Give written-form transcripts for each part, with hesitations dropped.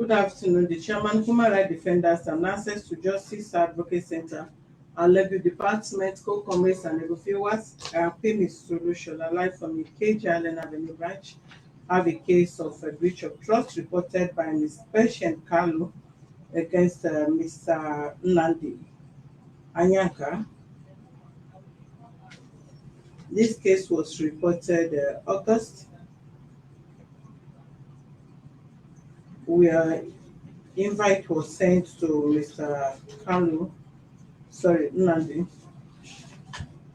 Good afternoon. The Chairman, Human Rights Defenders and Access to Justice Advocate Center, and Legal Department, co-commerce and negotiators, Payme Solution, alive from Ikeja Island Avenue branch, have a case of a breach of trust reported by Ms. Patient Kalu against Mr. Nnamdi Anyanka. This case was reported August, where invite was sent to Mr. Nnamdi.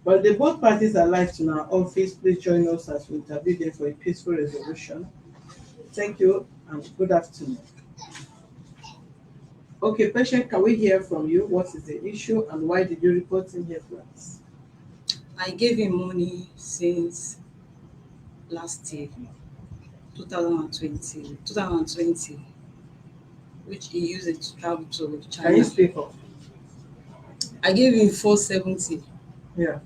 But the both parties are live in our office. Please join us as we interview them for a peaceful resolution. Thank you and good afternoon. Okay, patient, can we hear from you? What is the issue and why did you report him here to us? I gave him money since last year, 2020, which he used it to travel to China. Can you speak up? I gave him 470. Yeah.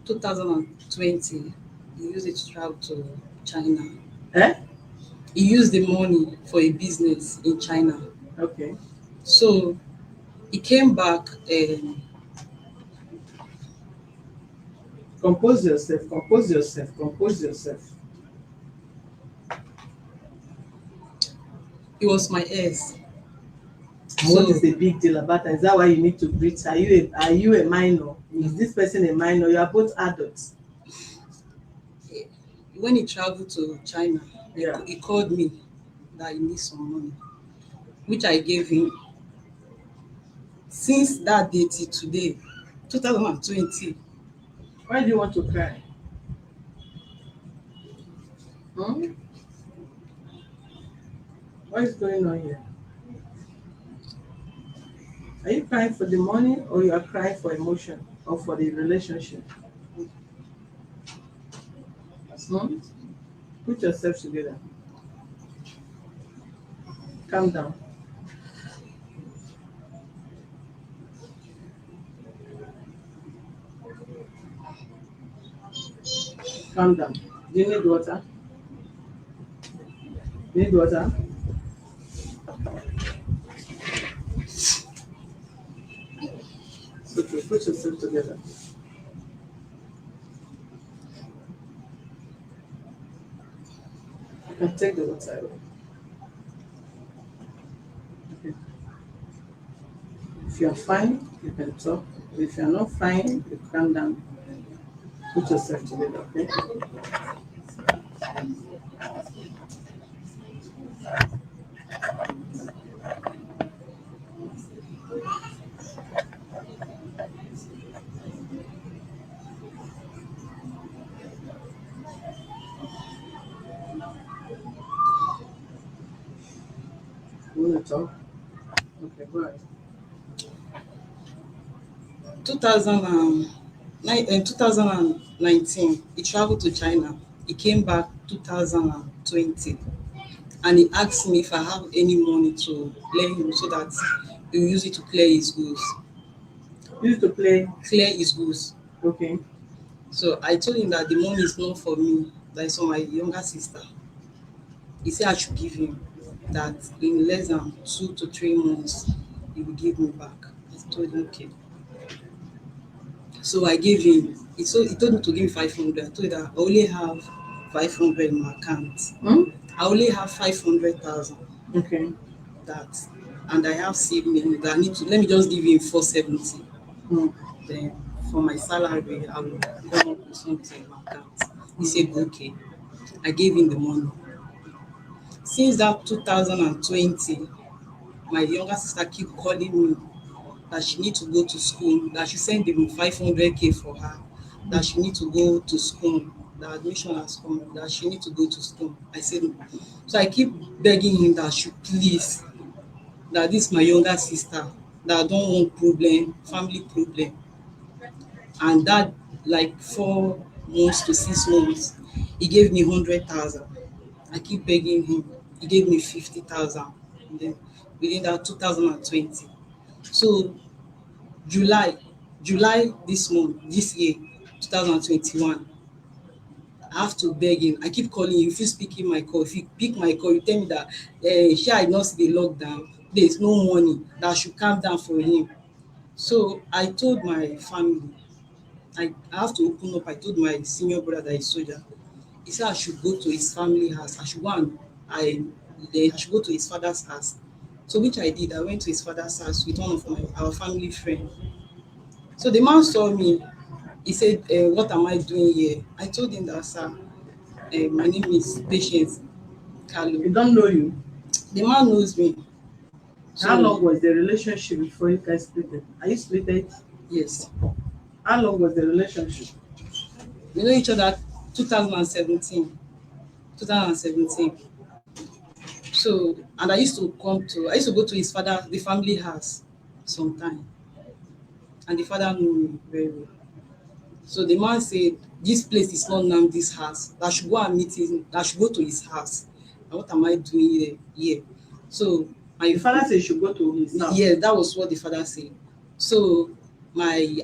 2020, he used it to travel to China. He used the money for a business in China. Okay. So he came back. Compose yourself. It was my ex. What is the big deal about that? Is that why you need to breathe? Are you a minor? Is this person a minor? You are both adults. When he traveled to China, yeah, he called me that he needs some money, which I gave him. Since that day till today, 2020. Why do you want to cry? What is going on here? Are you crying for the money or you are crying for emotion or for the relationship? Put yourself together. Calm down. Calm down. Do you need water? Need water? Okay, put yourself together. You can take the water away. Okay. If you are fine, you can talk. If you are not fine, you calm down. Put yourself together, okay? You want to talk? Okay, go ahead. 2019, he traveled to China. He came back 2020, and he asked me if I have any money to lend him so that he will use it to clear his goods. Clear his goods. Okay. So I told him that the money is not for me, that is for my younger sister. He said I should give him, that in less than 2 to 3 months, he will give me back. I told him, okay. So I gave him, he told me to give me 500. I told him that I only have 500 in my account. I only have 500,000. Okay. That, and I have saved money that I need to, let me just give him 470. Then for my salary, I will come up with something in my account. He said, okay. I gave him the money. Since that 2020, my younger sister keep calling me that she need to go to school, that she sent him 500K for her, that she need to go to school, the admission has come, that she need to go to school. I said no. So I keep begging him that she please, that this is my younger sister, that I don't want problem, family problem. And that like 4 months to 6 months, he gave me 100,000. I keep begging him. He gave me 50,000. And then within that 2020. So July this year, 2021, I have to beg him. I keep calling you. If you speak in my call, if you pick my call, you tell me that I not see the lockdown. There's no money. That I should calm down for him. So I told my family, I have to open up. I told my senior brother that is soldier. He said I should go to his family house. I should go and I should go to his father's house. So which I did. I went to his father's house with one of our family friend. So the man saw me. He said, "What am I doing here?" I told him that, sir, my name is Patience Kalu. You don't know you. The man knows me. How So long was the relationship before you guys split? Are you split? yes, How long was the relationship? we know each other 2017. 2017. So, and I used to go to his father, the family house sometime. And the father knew me very well. So the man said, this place is not now this house. That I should go and meet him. That I should go to his house. And what am I doing here? So my The father said you should go to his house. yeah, that was what the father said. So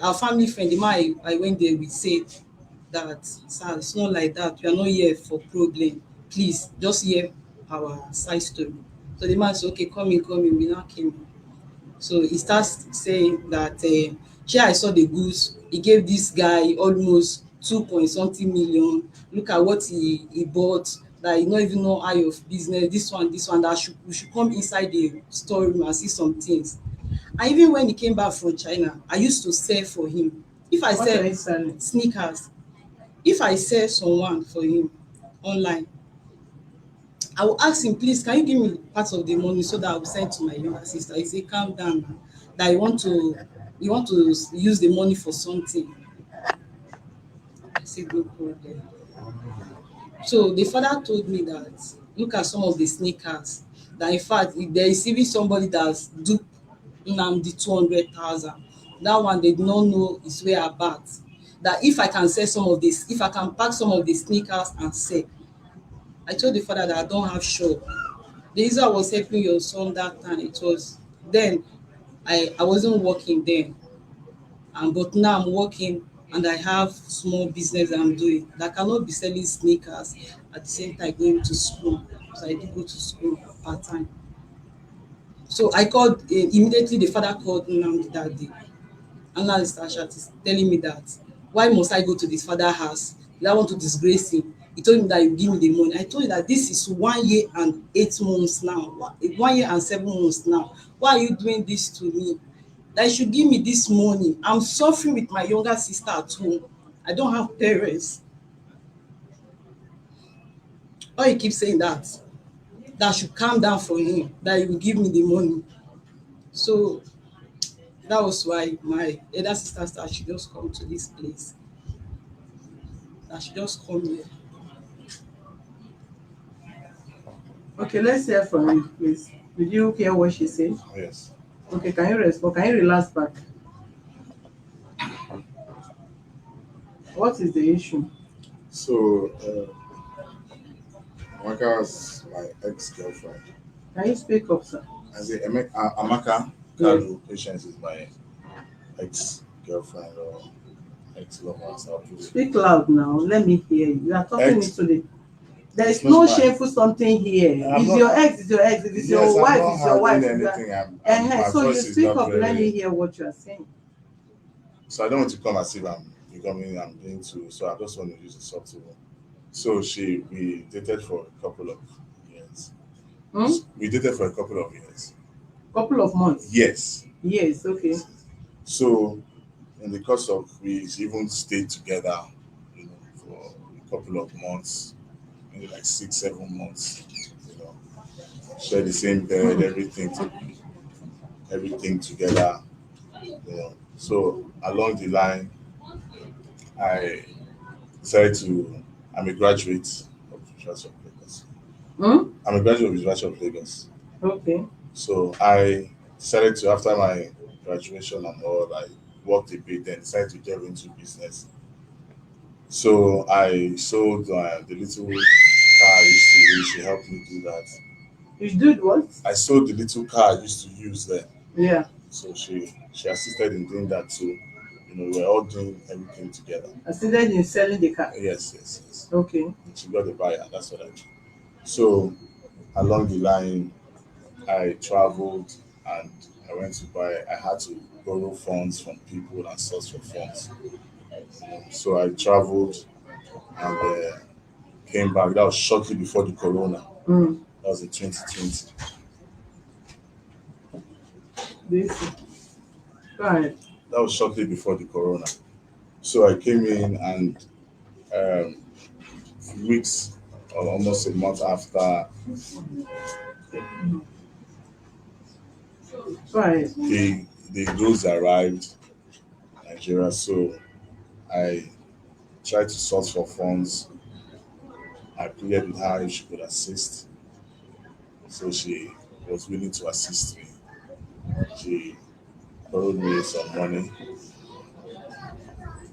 our family friend, the man I went there with, said that, sir, it's not like that. We are not here for problem. Please just hear our side story. So the man said, okay, come in, come in. We now came in. So he starts saying that I saw the goods. He gave this guy almost 2 point something million. Look at what he bought. That he not even know eye of business. This one. That we should come inside the storeroom and see some things. And even when he came back from China, I used to sell for him. If I What are sell you selling? sneakers, if I sell someone for him online, I will ask him, please, can you give me part of the money so that I will send to my younger sister? He say, calm down now. That you want to use the money for something. I said, no problem. So the father told me that, look at some of the sneakers. That in fact, if there is even somebody that's duped Nnamdi 200,000, that one they do not know his way about. That if I can sell some of this, if I can pack some of the sneakers and sell, I told the father that I don't have shop. The reason I was helping your son that time, it was then I wasn't working then, and but now I'm working and I have small business that I'm doing that cannot be selling sneakers at the same time going to school. So I do go to school part time. So I called immediately. The father called Nnamdi that day. Analyst Ashat is telling me that, why must I go to this father house? Did I want to disgrace him? He told me that you give me the money. I told you that this is 1 year and 8 months now, 1 year and 7 months now. Why are you doing this to me? That you should give me this money. I'm suffering with my younger sister at home. I don't have parents. Why you keep saying that I should calm down for him, that he will give me the money. So that was why my elder sister said I should just come to this place. I should just come here. Okay, let's hear from you, please. Did you hear what she said? Yes. Okay, can you respond? Can you relax back? What is the issue? So, Amaka is my ex-girlfriend. Can you speak up, sir? I say Amaka Kalu Patience is my ex-girlfriend or ex-lover. So I'll put it. Speak loud now. Let me hear you. You are talking Ex- into the. There is It's not no mine. shameful something here. I'm It's not- your ex. It's your ex. If it's Yes, your wife, I'm it's not your wife. hiding You are- anything. My So you voice is speak not up. Let me very. hear what you are saying. So I don't want to come as if I'm being too. So I just want to use a subtle one. So we dated for a couple of years. Hmm? We dated for a couple of years. Couple of months. Yes. Yes. Okay. So in the course of we even stayed together, for a couple of months, maybe like 6, 7 months, share the same bed, everything together. So along the line, I decided to. I'm a graduate of University of Lagos. Hmm? I'm a graduate of University of Lagos. Okay. So I decided to, after my graduation and all, I worked a bit, then decided to delve into business. So I sold the little car I used to use. She helped me do that. You did what? I sold the little car I used to use then. Yeah. So she assisted in doing that too. We were all doing everything together. Assisted in selling the car. Yes, yes, yes. Okay. And she got the buyer. That's what I did. So along the line, I traveled and I went to buy. I had to borrow funds from people and source for funds. So I traveled and came back. That was shortly before the corona. Mm. That was in 2020. This. Go ahead. That was shortly before the corona. So I came in and um, weeks or almost a month after Go ahead. the goods arrived in Nigeria. So I tried to source for funds. I pleaded with her if she could assist. So she was willing to assist me. She borrowed me some money.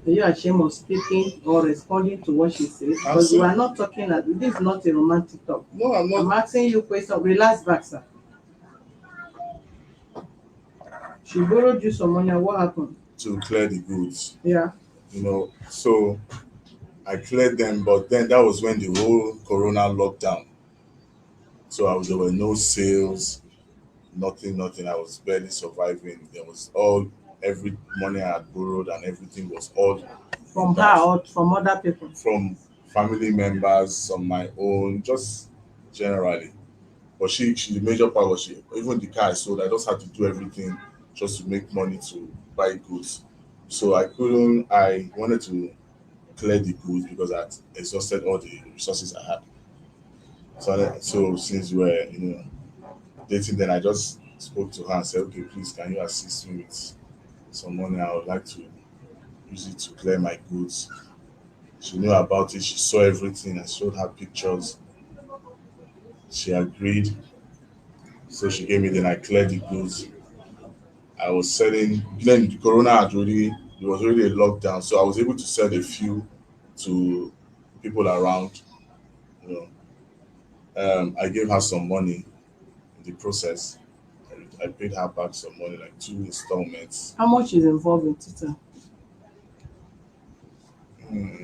Are you ashamed of speaking or responding to what she says? I'm Because you saying, are not talking at this is not a romantic talk. no, I'm I'm not asking you question. Relax back, sir. She borrowed you some money and what happened? to clear the goods. Yeah. So I cleared them, but then that was when the whole corona lockdown. So there were no sales, nothing, nothing. I was barely surviving. There was all every money I had borrowed and everything was all From her that or from other people. from family members, some my own, just generally. But she the major part was even the car I sold. I just had to do everything just to make money to buy goods. So I couldn't. I wanted to clear the goods because I had exhausted all the resources I had. So since we were dating, then I just spoke to her and said, okay, please, can you assist me with some money? I would like to use it to clear my goods. She knew about it. She saw everything. I showed her pictures. She agreed. So she gave me. Then I cleared the goods. I was selling. Then the corona had already. There was already a lockdown, so I was able to sell a few to people around. You I gave her some money in the process. I paid her back some money, like two installments. How much is involved in Tita? Hmm.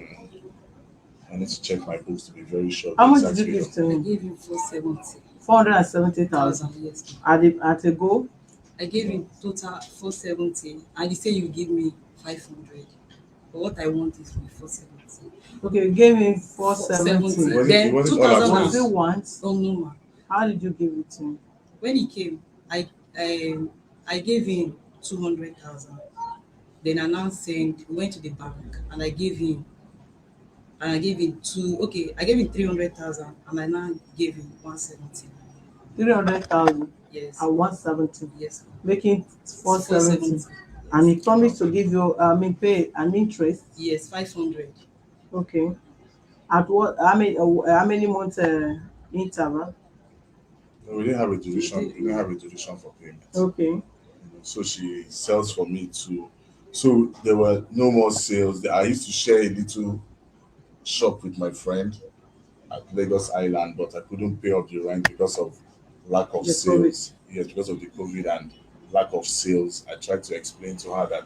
I need to check my books to be very sure. How the much exact did you give figure. to I him? gave him 470,000. 470,000. Yes. At a go? I gave him total 470, and he said you give me 500. But what I want is my 470. Okay, you gave him 470. 470. It Then wasn't all at 2000 Was it once. once? oh no ma. How did you give it to him? When he came, I gave him 200,000. Then I now sent we went to the bank and I gave him two okay, I gave him 300,000 and I now gave him 170. 300,000 Yes. and 170, Yes. making 470. 470. And he promised to give you, pay an interest. Yes, 500. Okay. At what? How many months interval? No, we didn't have a duration. We didn't have a duration for payment. Okay. So she sells for me too. So there were no more sales. I used to share a little shop with my friend at Lagos Island, but I couldn't pay up the rent because of lack of The sales. Yes, because of the COVID and lack of sales. I tried to explain to her that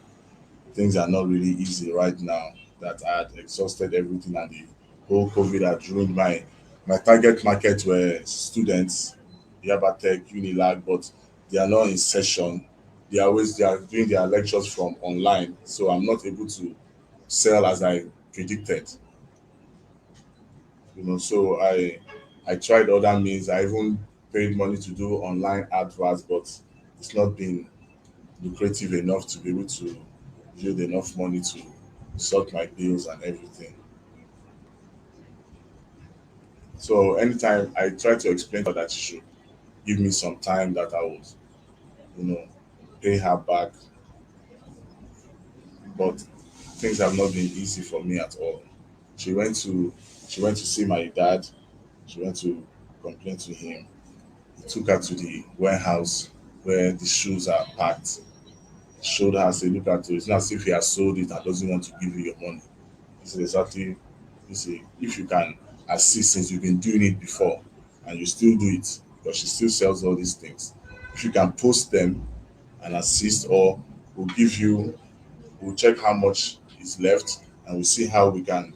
things are not really easy right now, that I had exhausted everything and the whole COVID had ruined my target market were students, Yaba Tech, Unilag, but they are not in session. They are doing their lectures from online. So I'm not able to sell as I predicted. So I tried other means. I even paid money to do online adverts, but it's not been lucrative enough to be able to yield enough money to sort my bills and everything. So anytime I try to explain to her that she should give me some time that I would, you know, pay her back, but things have not been easy for me at all. She went to she went to see my dad. She went to complain to him. He took her to the warehouse where the shoes are packed. Showed her, said, look at it. It's not as if he has sold it and doesn't want to give you your money. He said, exactly. He said, if you can assist since you've been doing it before and you still do it, because she still sells all these things. If you can post them and assist or will give you We'll check how much is left, and we'll see how we can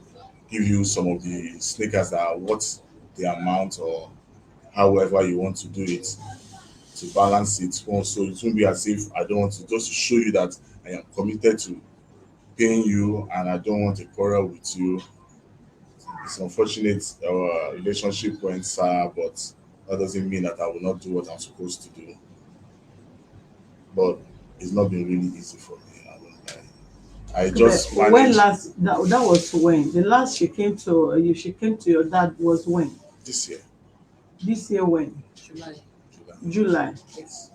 give you some of the sneakers that are worth the amount, or however you want to do it to balance it. So it won't be as if I don't want to, just to show you that I am committed to paying you and I don't want to quarrel with you. It's unfortunate our relationship went sour, but that doesn't mean that I will not do what I'm supposed to do. But it's not been really easy for me. I won't lie. I But just when managed last that was when the last she came to you, she came to your dad was when? this year. This year when? July. July. July. Yes.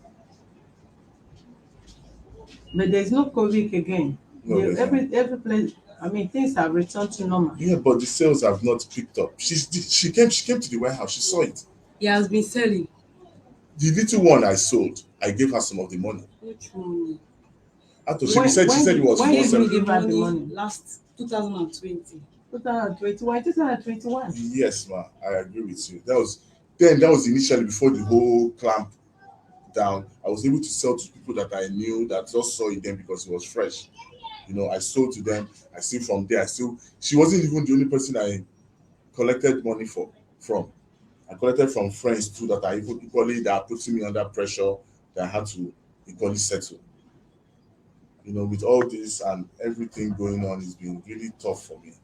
But there's no COVID again. No, there's Every place, I mean, things have returned to normal. Yeah, but the sales have not picked up. She came to the warehouse. She saw it. He has been selling. The little one I sold, I gave her some of the money. Which money? After she said it was when He did gave you me 470. give the her the money money? last 2020. 2021, 2021. Yes, ma, I agree with you. That was initially before the whole clamp down. I was able to sell to people that I knew that just saw it then because it was fresh. I sold to them. I still from there. She wasn't even the only person I collected money from. I collected from friends too that are even equally that are putting me under pressure that I had to equally settle. With all this and everything going on, it's been really tough for me.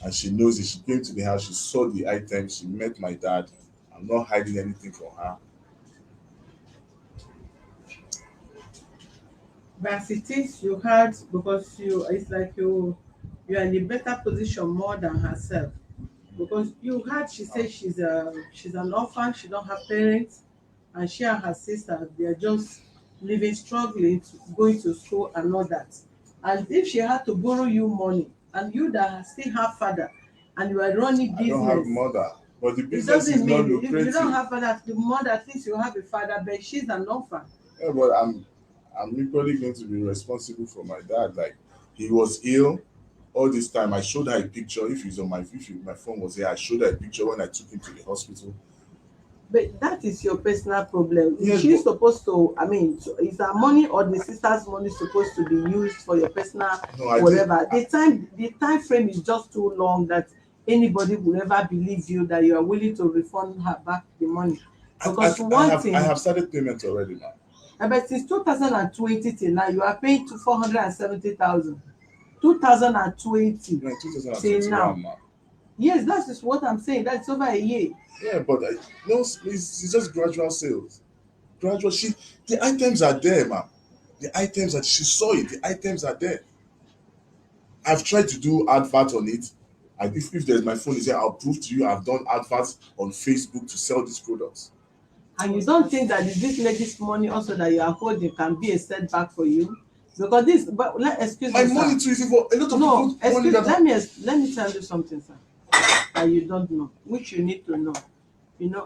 And she knows it. She came to the house, she saw the items, she met my dad. I'm not hiding anything from her. But as it is, you had because it's like you're in a better position more than herself. Because you had she said she's an orphan, she don't have parents, and she and her sister they're just living, struggling, going to school and all that. And if she had to borrow you money, and you that still have father, and you are running I don't have business, mother, but the it business is doesn't not mean if you don't lucrative. have father, the mother at least you have a father, but she's an orphan. Yeah, but I'm equally going to be responsible for my dad. Like, he was ill all this time. I showed her a picture. If my phone was here, I showed her a picture when I took him to the hospital. But that is your personal problem. Yes, She's but supposed to, I mean, is her money or the sister's money supposed to be used for your personal no, I did. whatever? The time frame is just too long that anybody will ever believe you that you are willing to refund her back the money. I, I, Because I one have I thing, have started payment already now. but since 2020 till now, you are paying to 470,000. 2020 No, in till now. 2021, ma. Yes, that is what I'm saying. That's over a year. Yeah, but no, it's just gradual sales. Gradual. The items are there, ma'am. The items that she saw it. The items are there. I've tried to do advert on it. And if there's my phone is here, I'll prove to you I've done adverts on Facebook to sell these products. And you don't think that this lady's money also that you are holding can be a setback for you? Because this, but excuse My me, money sir. too is for a lot of No, people money excuse. that Let me tell you something, sir, that you don't know, which you need to know.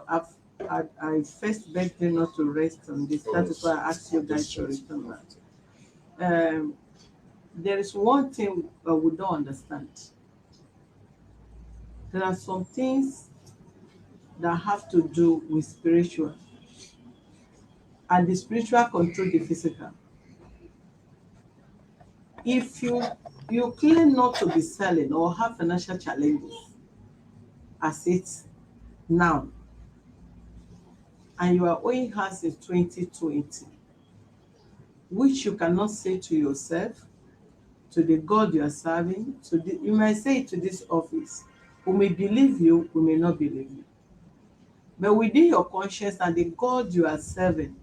I first begged you not to rest on this. That is why I asked you guys to return that. There is one thing we don't understand. There are some things that have to do with spiritual, and the spiritual control the physical. If you claim not to be selling or have financial challenges as it now, and you are owing her since 2020, which you cannot say to yourself, to the God you are serving, you might say it to this office. We may believe you, we may not believe you. But within your conscience and the God you are serving,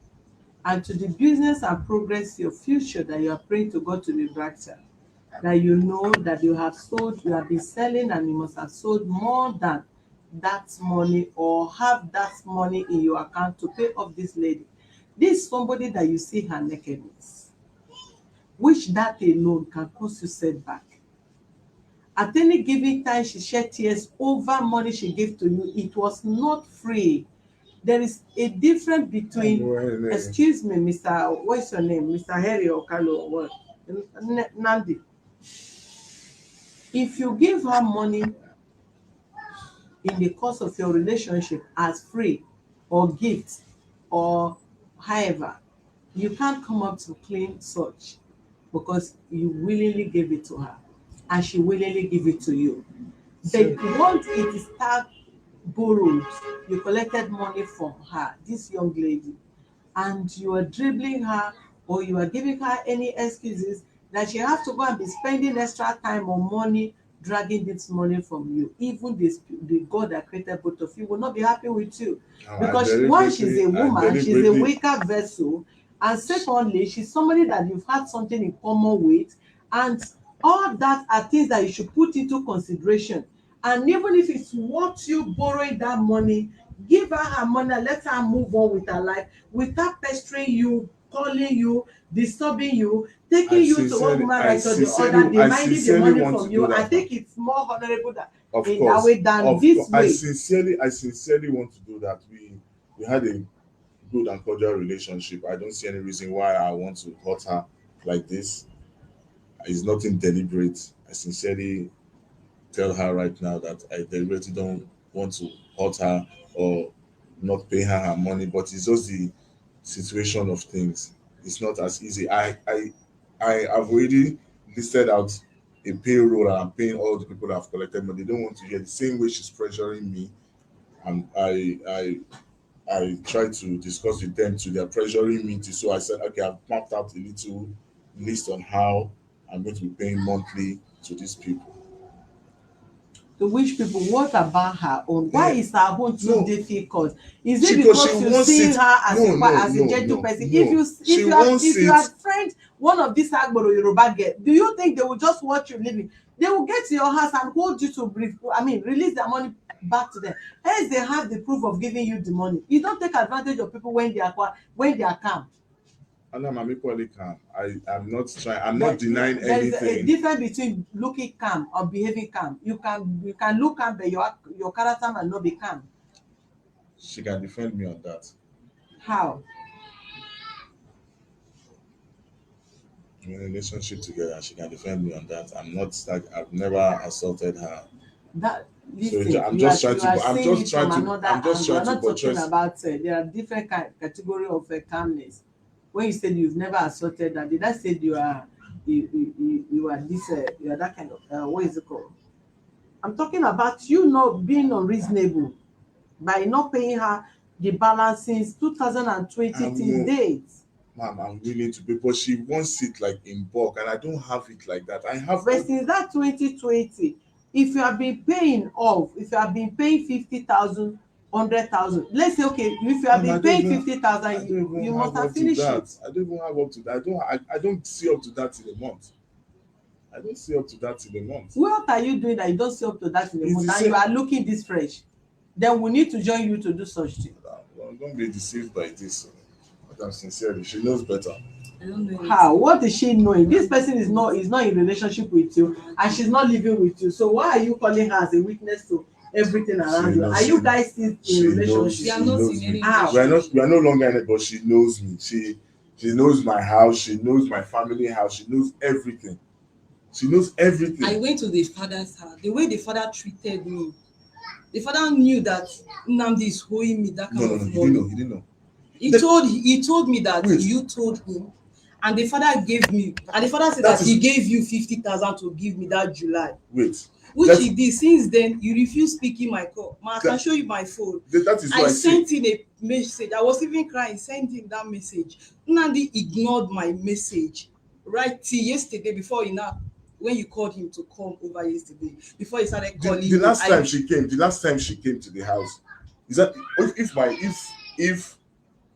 and to the business and progress your future that you are praying to God to be brighter, that you know that you have been selling, and you must have sold more than that money, or have that money in your account to pay off this lady. This is somebody that you see her nakedness, which that alone can cause you setback. At any given time, she shed tears over money she gave to you. It was not free. There is a difference between, excuse me, Mr. What's your name? Mr. Harry Okalo or what? Nandi. If you give her money in the course of your relationship as free or gift or however, you can't come up to claim such. because you willingly gave it to her and she willingly give it to you. So- But once it is start borrowed, you collected money from her, this young lady, and you are dribbling her or you are giving her any excuses that she have to go and be spending extra time or money dragging this money from you, even the God that created both of you will not be happy with you, I because one, she's a woman, she's a deliberately, weaker vessel, and secondly, she's somebody that you've had something in common with, and all that are things that you should put into consideration. And even if it's worth you borrowing that money, give her money and let her move on with her life without pestering you, calling you, disturbing you, taking you to one human right or the other, demanding the money want to from do you. that. I think it's more honorable that Of in course, that way than this way. I sincerely want to do that. We had a good and cordial relationship. I don't see any reason why I want to hurt her like this. It's nothing deliberate. I sincerely tell her right now that I deliberately don't want to hurt her or not pay her money, but it's just the situation of things. It's not as easy. I have already listed out a payroll and I'm paying all the people that have collected money. They don't want to hear the same way she's pressuring me. And I tried to discuss with them too. They're pressuring me too. So I said, okay, I've mapped out a little list on how I'm going to be paying monthly to these people. To which people, what about her own? Why is her own too No. difficult? Is it Because because she you wants see it. her as No, no, as a no, gentle no, person? no. She wants If you it. had friends one of these Agboro Yoruba girls, do you think they will just watch you leaving? They will get to your house and hold you to brief, release their money back to them. Hence, they have the proof of giving you the money. You don't take advantage of people when they are calm. And I'm equally calm. I'm not trying. I'm There not denying there is a anything. difference between looking calm or behaving calm. You can look calm, but your character might not be calm. She can defend me on that. How? We're in a relationship together. She can defend me on that. I'm not like I've never assaulted her. That So listen, I'm you are just trying you are to. I'm seeing just it trying from to. another I'm just angle. trying I'm to not talking buttress. about there are different category of calmness. When you said you've never assaulted that, did I say you are this you are that kind of what is it called? I'm talking about you not being unreasonable by not paying her the balance since 2020 till date. Ma'am, I'm willing to pay, but she wants it like in bulk, and I don't have it like that. I have. But since that 2020, if you have been paying off, if you have been paying 50,000, 100,000, let's say okay, if you have Ma'am, been paying 50,000, you must have finished it. I don't even have up to that. I don't see up to that in a month. I don't see up to that in a month. What are you doing that you don't see up to that in a It's month the and you same- are looking this fresh? Then we need to join you to do such thing. Well, don't be deceived by this. Madam, sincerely, she knows better. I don't know How? anything. What is she knowing? This person is not in relationship with you and she's not living with you. So why are you calling her as a witness to everything around you? Are you guys still in relationship? We are not in any How? We are no longer in it, but she knows me. She knows my house. She knows my family house. She knows everything. She knows everything. I went to the father's house. The way the father treated me, the father knew that Nnamdi is owing me that kind No, of he money. didn't know. He told me that Wait. you told him, and the father gave me, and the father said That that is- he gave you 50,000 to give me that July, Wait. which That's- he did. Since then, you refuse speaking my call. Ma, I can That- show you my phone. That is what I I say. sent him a message. I was even crying, sent him that message. Nnamdi ignored my message right till yesterday before he now, when you called him to come over yesterday, before he started calling The last me. time she came to the house, is that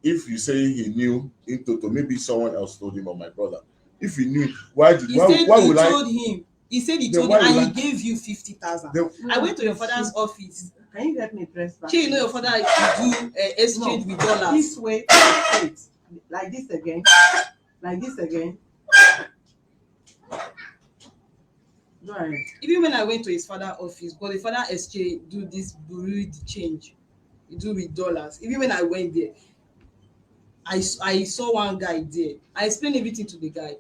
if you say he knew in total, maybe someone else told him or my brother. If he knew, why would I? He said he Then told why him and will he gave you 50,000. Then- I went to your father's office. Can you let me press back? Shey you know your father used to do exchange with dollars. This way, straight. Like this again. Like this again. Go ahead. Even when I went to his father's office, but the father exchange do this bureau de change, he do with dollars. Even when I went there, I saw one guy there. I explained everything to the guy.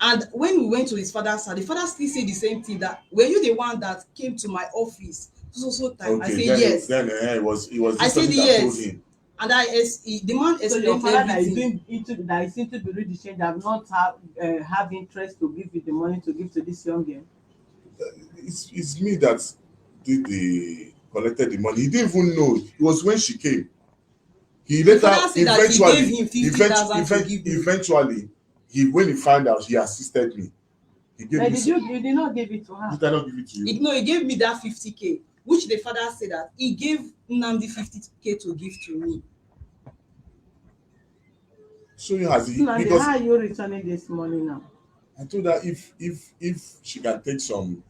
And when we went to his father's house, the father still said the same thing, that were you the one that came to my office so time? I Okay, said yes. Then it was I this said person that yes. told him. And the man So your explained father that is everything. doing into the read the change have not have interest to give you the money to give to this young girl. It's me that did the collected the money. He didn't even know. It was when she came. He The later father said that he gave him 50,000 to give me. eventually when he found out, he assisted me. He gave Like, me you did not give it to her? Did I not give it to you? No, he gave me that 50K, which the father said that he gave Nnamdi 50K to give to me. So you has he, Nnamdi, because how are you returning this money now? I told her if she can take some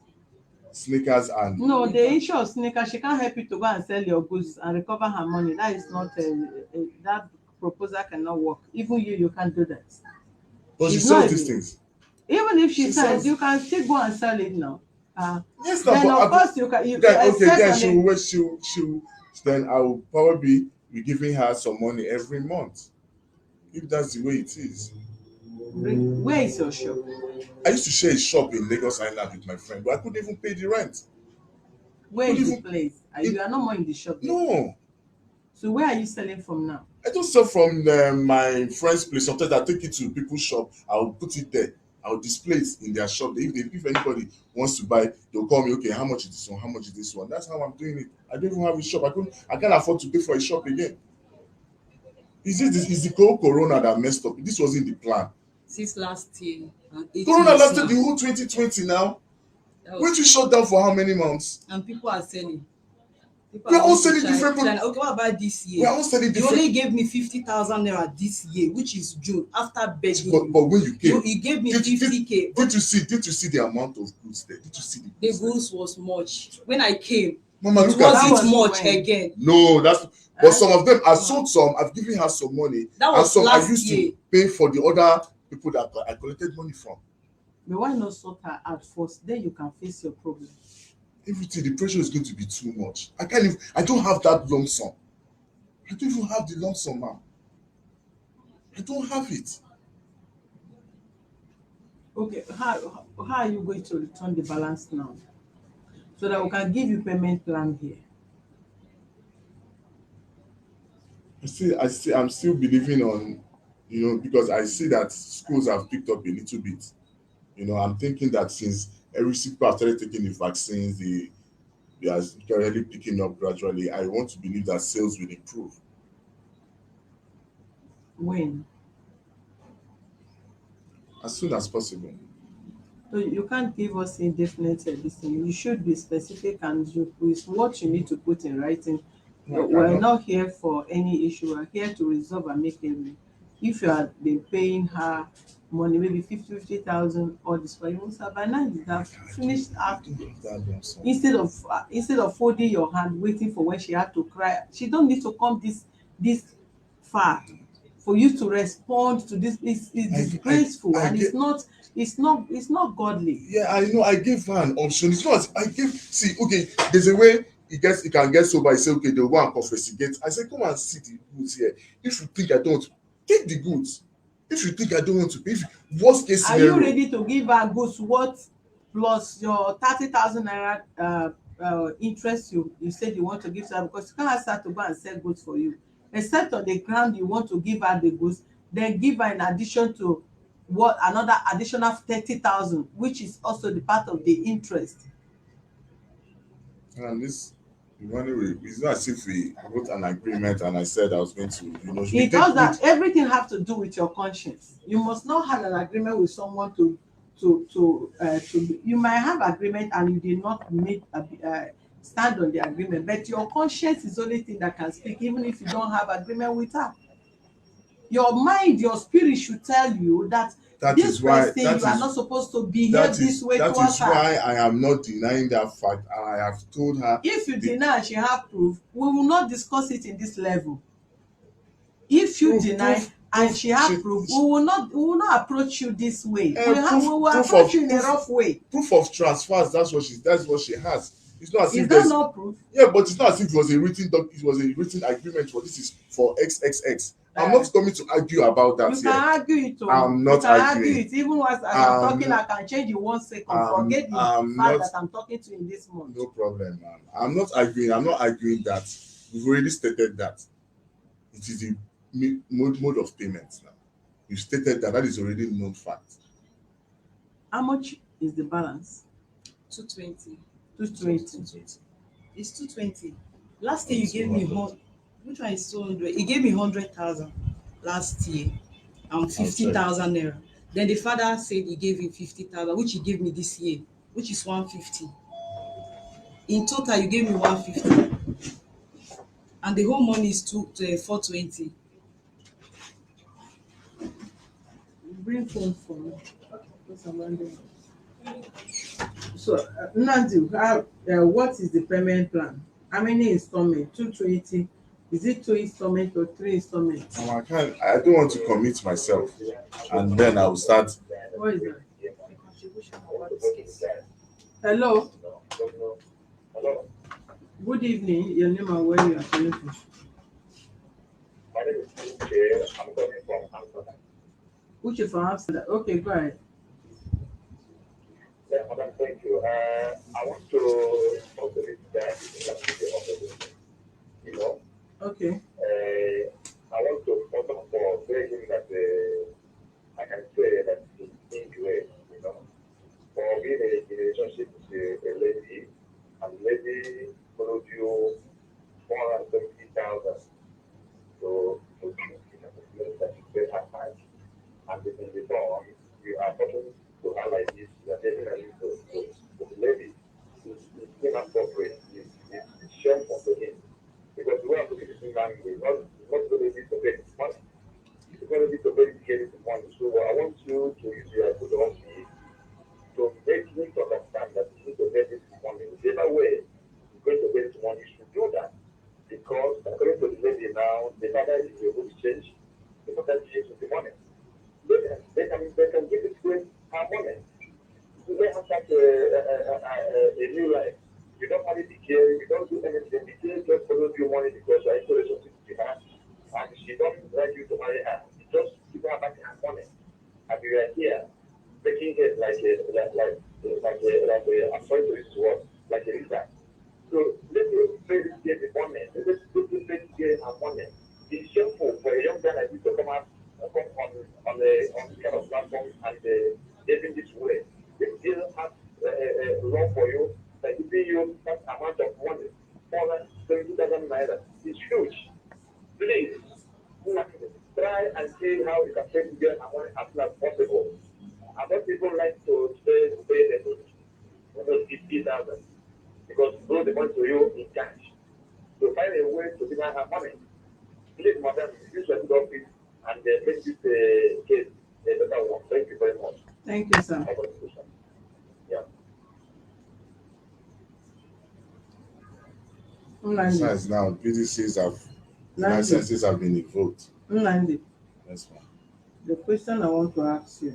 sneakers and No, the issue of sneaker, she can't help you to go and sell your goods and recover her money. That is not that proposal cannot work. Even you can't do that. but she It's not sells these even. things. Even if she She sells, sells. you can still go and sell it now. Yes, no, Then but of course you can. You then okay, except then on it. she'll then I will probably be giving her some money every month if that's the way it is. Where is your shop? I used to share a shop in Lagos Island with my friend, but I couldn't even pay the rent. Where Couldn't is the even place? it, You are not more in the shop there. no. So where are you selling from now? I just sell from my friend's place. Sometimes I take it to people's shop. I'll put it there. I'll display it in their shop. If anybody wants to buy, they'll call me. Okay, how much is this one? How much is this one? That's how I'm doing it. I don't even have a shop. I can't afford to pay for a shop again. Is the corona that messed up? This wasn't the plan. Since last year, and 8 Corona months lasted now. the whole 2020 now. That Went was, to shut down for how many months? and people are selling. People We are are all going to selling different China. Okay, what about this We year? are all selling You only different. gave me 50,000 naira this year, which is June, after begging But when you came, you gave me did, 50K. did you see? Did you see the amount of goods there? Did you see the The goods there? goods was much. When I came, Mama, it look at That it. wasn't was much when? again. No, but Eh? some of them I sold some. I've given her some money, That and was some I last used year. to pay for the other people that I collected money from. But why not sort her out first? Then you can face your problem. Everything, the pressure is going to be too much. I can't even. I don't have that lump sum. I don't even have the lump sum, man. I don't have it. Okay, how are you going to return the balance now? So that we can give you payment plan here. I'm still believing on, because I see that schools have picked up a little bit. I'm thinking that since every people have started taking the vaccines, they are already picking up gradually. I want to believe that sales will improve When? as soon as possible. So you can't give us indefinite this thing. You should be specific and with what you need to put in writing. No, I We're cannot. not here for any issue. We're here to resolve and make a way. If you have been paying her money, maybe 50,000 all this for you, so by now you have finished I out don't have that lump sum. instead of folding your hand waiting for when she had to cry. She don't need to come this far for you to respond to this. It's disgraceful, and get, it's not godly. yeah, I know. I gave her an option. It's not. See, okay, there's a way he can get sober. He say, okay, they'll go and investigate. I said, come and see the goods here. If you think I don't want to, take the goods. If you think I don't want to pay, worst case Are you scenario. ready to give her goods what plus your 30,000 naira interest you said you want to give to her, because you can't ask her to go and sell goods for you except on the ground you want to give her the goods, then give her in addition to what another additional 30,000, which is also the part of the interest. And this the money it's not as if we wrote an agreement and I said I was going to, we It did does that. Everything have to do with your conscience. You must not have an agreement with someone to you might have agreement and you did not make stand on the agreement, but your conscience is the only thing that can speak, even if you don't have agreement with her. Your mind, your spirit should tell you that that this is why person you are not supposed to behave that this is way that towards is her. why I am not denying that fact, and I have told her If you the deny and she have proof, we will not discuss it in this level. If you deny and she have proof, we will not approach you this way. We will approach you in a rough way. proof of transfers. That's what she has. It's not as Is if that there's not proof? yeah, but it's not as if it was a written agreement for this is for XXX. I'm not coming to argue about that You here. can argue it. I'm You not can argue arguing. it. Even as I'm talking, I can change in 1 second. Forget the fact that I'm talking to you in this month. No problem, man. I'm not arguing that. We've already stated that. it is the mode of payment now. You stated that is already known fact. How much is the balance? 220. 220. It's 220. Last year you It's gave me 200. which one is 200? You gave me 100,000 last year and I'll check. 50,000 naira. Then the father said he gave him 50,000, which he gave me this year, which is 150. In total, you gave me 150, and the whole money is 420. Bring phone for me. Because I'm wondering. So, Nnamdi, what is the payment plan? How many installments? 220. Is it 2 installments or 3 installments? I don't want to commit myself, and then I will start. What is that? The contribution over this case. Hello. Good evening. Your name and where you are calling from? My name is Uche. I'm calling from Amsterdam. Uche from Amsterdam. Okay, go ahead. Yeah, madam, thank you. I want to talk to this guy of you know. Okay. I want to first of all tell him that I can say that he's being great, you know. For being in a relationship with a lady, and the lady followed you 470,000 to choose a place that you pay her back. And in return, you are talking to her like this, you are telling her to the lady, it's inappropriate, it's shameful to him. Because the way I'm looking at this man is not going to be to pay this money. It's going to be to pay this money. So I want you to use your authority to make him to understand that you need to get this money. Whichever way you're going to get this money, you should do that. Because according to the lady now, the father is able to change. The father changes with the money. They can give it to her money. They have such a new life. You don't have it decay, you don't do anything. Decay just follows you money because you are in a relationship with her, and she don't like you to marry her. You just give her back her money, and you are here making it like a I'm sorry to use this word, like a leader. So let me pay this girl the money. Let's pay this girl her money. It's shameful for a young guy like this to come out come on this kind of platform and living this way. This girl has law for you that giving you that amount of money, 470,000 naira. It's huge. Please, try and see how you can pay this girl her money as soon as possible. A lot of people like to pay the 50,000 because throw the money to you in cash. So find a way to deny her money. Please, madam, use your good office and make this case a better one. Thank you very much. Thank you, sir. Yeah. Nnamdi. Besides now, Nnamdi. licenses have been revoked. Nnamdi. Yes, ma'am. The question I want to ask you,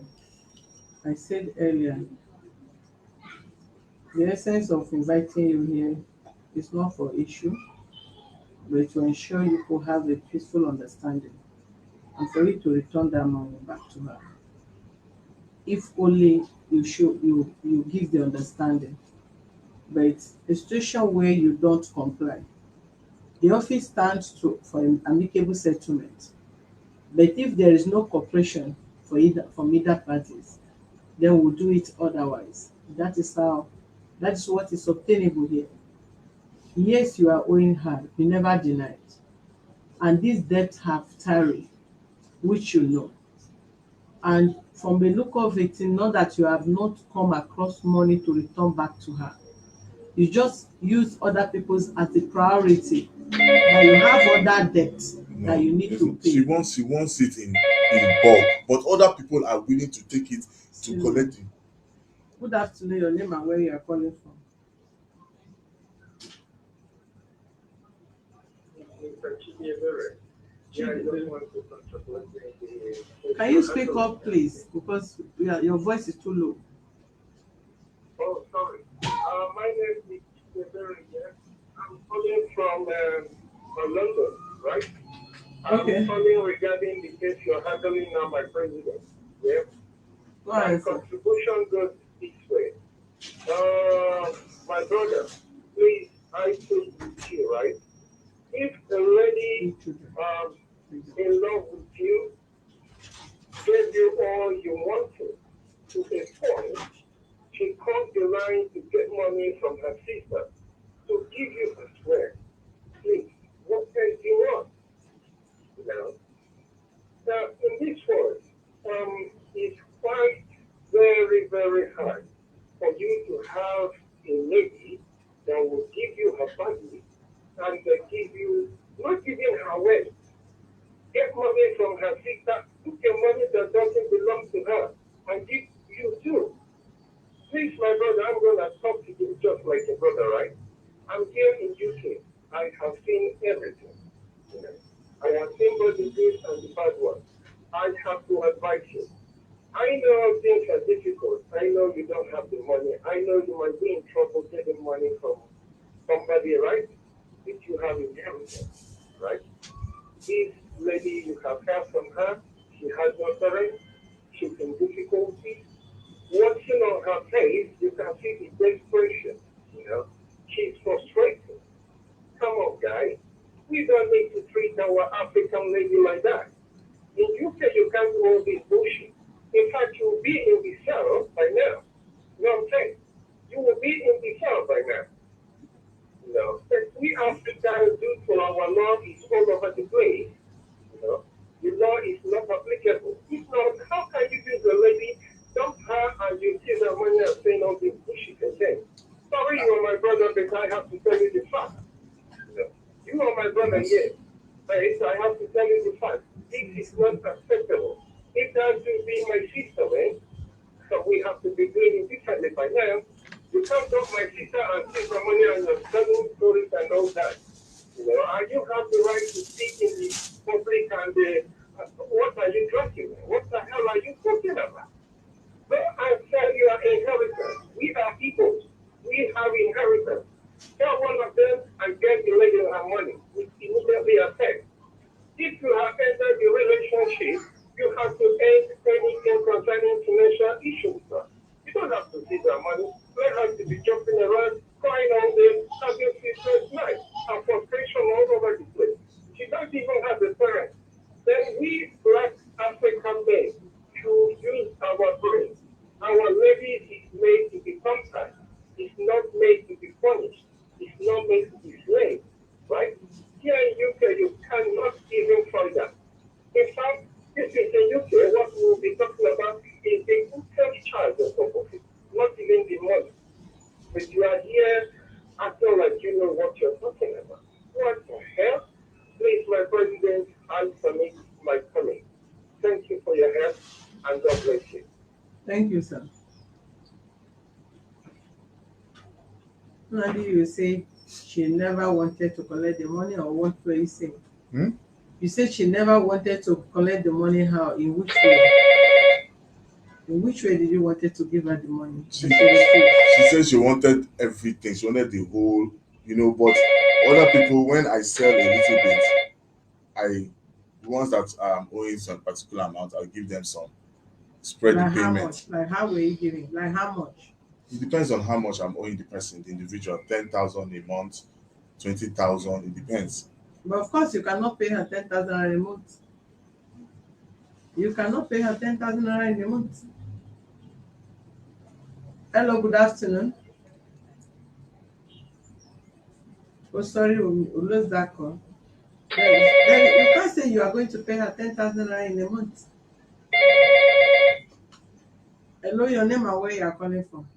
I said earlier, the essence of inviting you here is not for issue, but to ensure you could have a peaceful understanding and for you to return that money back to her. If only you give the understanding. But a situation where you don't comply, the office stands for an amicable settlement. But if there is no cooperation from either parties, then we'll do it otherwise. That is what is obtainable here. Yes, you are owing her, you never denied. And these debts have tarried, which you know. And from the look of it, not that you have not come across money to return back to her. You just use other people's as a priority, that you have other debts that you need to pay. She wants it in bulk, but other people are willing to take it to collect it. Good afternoon, your name and where you are calling from. Can you speak up, please? Because your voice is too low. Oh, sorry. My name is Chidebere. I'm calling from London, right? Okay. I'm calling regarding the case you're handling now, my president. Yeah. Go My ahead, sir. contribution goes this way. My brother, please, I plead with you, right? If a lady in love with you, gave you all you wanted, to a point, she crossed the line to get money from her sister to give you a swear. Please, what else do you want? You know? Now, in this world, it's quite very, very hard for you to have a lady that will give you her body and give you, not giving her wealth, get money from her sister, took your money that doesn't belong to her, and give you too. Please, my brother, I'm going to talk to you just like a brother, right? I'm here in UK. I have seen everything. You know. I have seen both the good and the bad ones. I have to advise you. I know things are difficult. I know you don't have the money. I know you might be in trouble getting money from somebody, right? If you have inheritance, right? This lady, you have heard from her. She has no parents. She's in difficulty. Watching on her face, you can see the desperation. You know, she's frustrated. Come on, guys. We don't need to treat our African lady like that. In UK, you can't do all this bullshit. In fact, you will be in the cell by now. You know what I'm saying? You will be in the cell by now. You know, but we Africans, due to our law, is all over the place. You know, the law is not applicable. If not, how can you use a lady, dump her, and you see the money and saying all this bullshit again? Sorry, you are my brother, but I have to tell you the fact. You are my brother, yes. But I have to tell you the fact. This is not acceptable. If that should be my sister, man, so we have to be doing it differently by now. You can't talk my sister and take the money and you're telling stories and all that. You know, and you have the right to speak in the public and what are you talking about? What the hell are you talking about? Go and sell your inheritance. We are people. We have inheritance. Tell one of them and get the lady her money, which immediately affects. If you have entered the relationship, you have to end anything concerning financial issues. You don't have to see their money. They have to be jumping around, crying all day, having sleepless nights, and frustration all over the place. She doesn't even have a parent. Then we black African men should use our brain. Our lady is made to be contact. It's not made to be punished. It's not made to be slave, right? Here in UK, you cannot even find that. In fact, this is in UK, what we will be talking about is the good child of property, not even the money. But you are here acting like you know what you're talking about. What the hell? Please, my president, answer me my comment. Thank you for your help, and God bless you. Thank you, sir. Maybe you say she never wanted to collect the money, or what were you saying? You said she never wanted to collect the money. How? In which way? In which way did you wanted to give her the money? She said she wanted everything. She wanted the whole, but other people, when I sell a little bit, the ones that are owing some particular amount, I'll give them some. Spread Like the how payment. much? Like how were you giving? Like how much? It depends on how much I'm owing the person, the individual. 10,000 a month, 20,000. It depends. But of course, you cannot pay her 10,000 a month. You cannot pay her 10,000 in a month. Hello, good afternoon. Oh, sorry, we lost that call. Then you can't say you are going to pay her 10,000 in a month. Hello, your name and where you are calling from.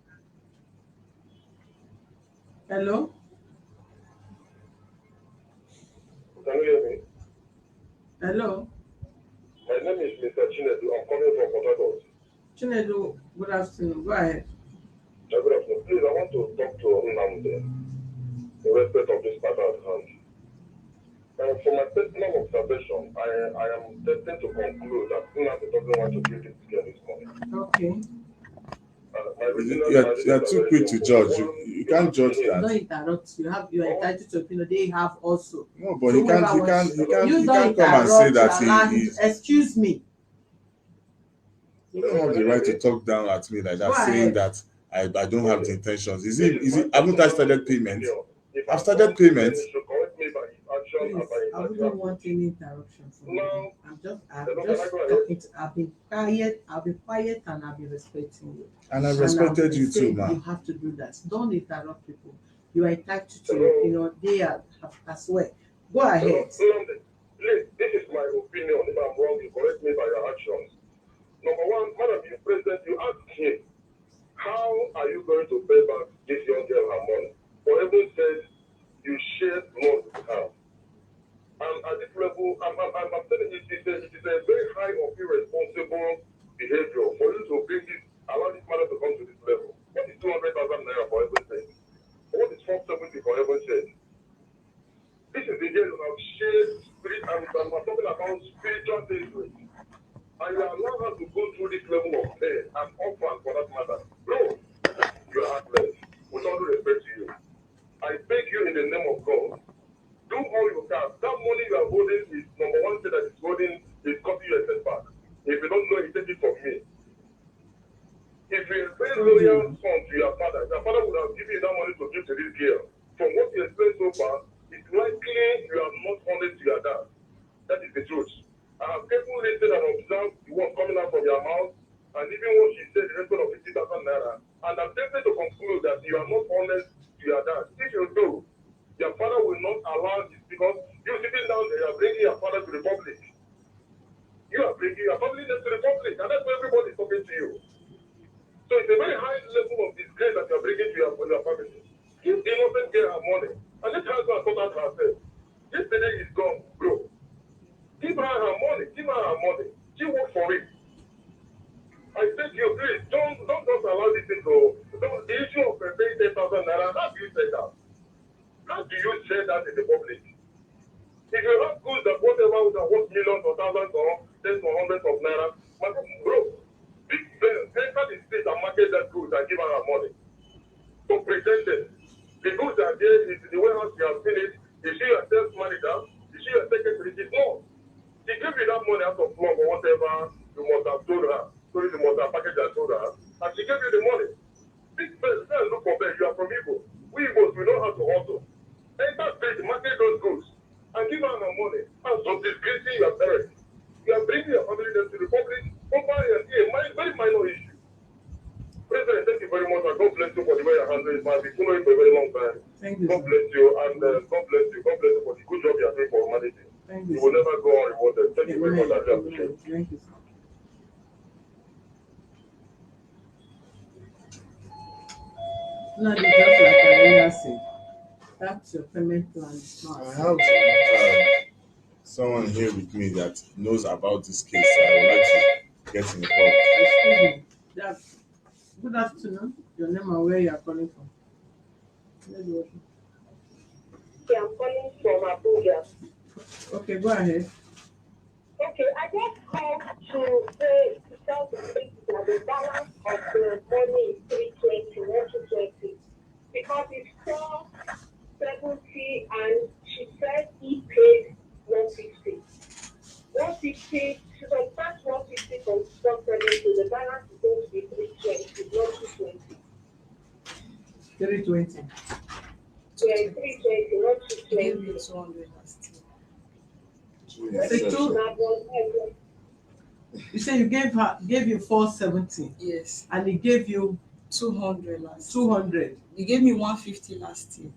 Hello? Can you hear me? Hello? My name is Mr. Chinedu. I'm coming from Port Harcourt. Chinedu, good afternoon. Go ahead. Good afternoon. Please, I want to talk to Nnamdi in respect of this matter at hand. From my personal observation, I am destined to conclude that Nnamdi doesn't want to give this girl this money. Okay. You are too quick to judge. You can't judge that. Don't interrupt. You are entitled to opinion. They have also. No, but So you can't come and say that he is. Excuse me. You don't have the right to talk down at me like that, saying that I don't have the intentions. Is it? Haven't I started payment? I've started payment. I wouldn't want any interruption from you. Now, I'm can I just go ahead? talking. I've been quiet. I've been quiet, and I've been respecting you. And I've And I've respected been you too, saying you man. have to do that. Don't interrupt people. You are entitled to, Hello? they are as well. Go Hello, ahead. please, this is my opinion. If I'm wrong, you correct me by your actions. Number one, Madam President, you asked him, how are you going to pay back this young girl her money? For heaven's sake, you shared blood with her. And at this level, I'm telling you, it is a very high of irresponsible behavior for you to bring this, allow this matter to come to this level. What is 200,000 naira for heaven's sake? What is 470 for heaven's sake? This is the year of shared spirit, and I'm talking about spiritual territory. And you allow her to go through this level of pain and orphan for that matter. Bro, you are heartless. With all due respect to you, I beg you in the name of God, do all you can. That money you are holding is number one thing that is holding is copying your setback. If you don't know it, take it from me. If you're a very loyal son to your father would have given you that money to give to this girl. From what you explained so far, it's likely you are not honest to your dad. That is the truth. I have carefully listened and observed the words coming out from your mouth, and even what she said, the respect of 50,000 naira. And I'm tempted to conclude that you are not honest to your dad. If you do, your father will not allow this, because you sitting down there, you are bringing your father to the public. You are bringing your family to the public, and that's why everybody is talking to you. So it's a very high level of disgrace that you are bringing to your family. Give the innocent girl her money, and let her go and sort out herself. Yesterday is gone, bro. Give her her money. Give her her money. She worked for it. I said to you, please, don't just allow this thing to. The issue of paying 10,000 naira, how do you say that? How do you say that in the public? If you have goods that whatever would have worth millions or thousands or tens or hundreds of naira, bro, enter the street and market that goods and give her her money. Don't pretend it. The goods are there, it's the warehouse you have seen it. Is she your sales manager? Is she your secretary? It's not. She gave you that money out of love or whatever you must have told her. So you must have packaged and told her. And she gave you the money. Big first, look for them. You are from Igbo. We Igbos, we know how to hustle. Enter street, market those goods, and give her her money. And so disgracing your parents. You are bringing your family to the public over a very minor issue. President, thank you very much, and God bless you for the way you handle it. I've been following for a very long time. Thank you. God bless you, and God bless you. God bless you for the good job you are doing for humanity. Thank You you. will never go unrewarded. Thank you very much. I really appreciate it. Thank you. No, just like Arena said, that's your payment plan. It's not. I have someone here with me that knows about this case, so I would like to get involved. Excuse me. Yeah. Good afternoon. Your name and where you are calling from. Okay, I'm calling from Abuja. Okay, go ahead. Okay, I just called to say to tell the people that the balance of the money is 320, not 220, because it's 470 and she said he paid 150. 150, she subtract 150 from 470, the balance is going to be 320, not 220. 320. Yeah, 320, not He gave me 220. 200 last year. Say two. You say you gave you 470 Yes, and he gave you 200 last year. 200. He gave me 150 last year.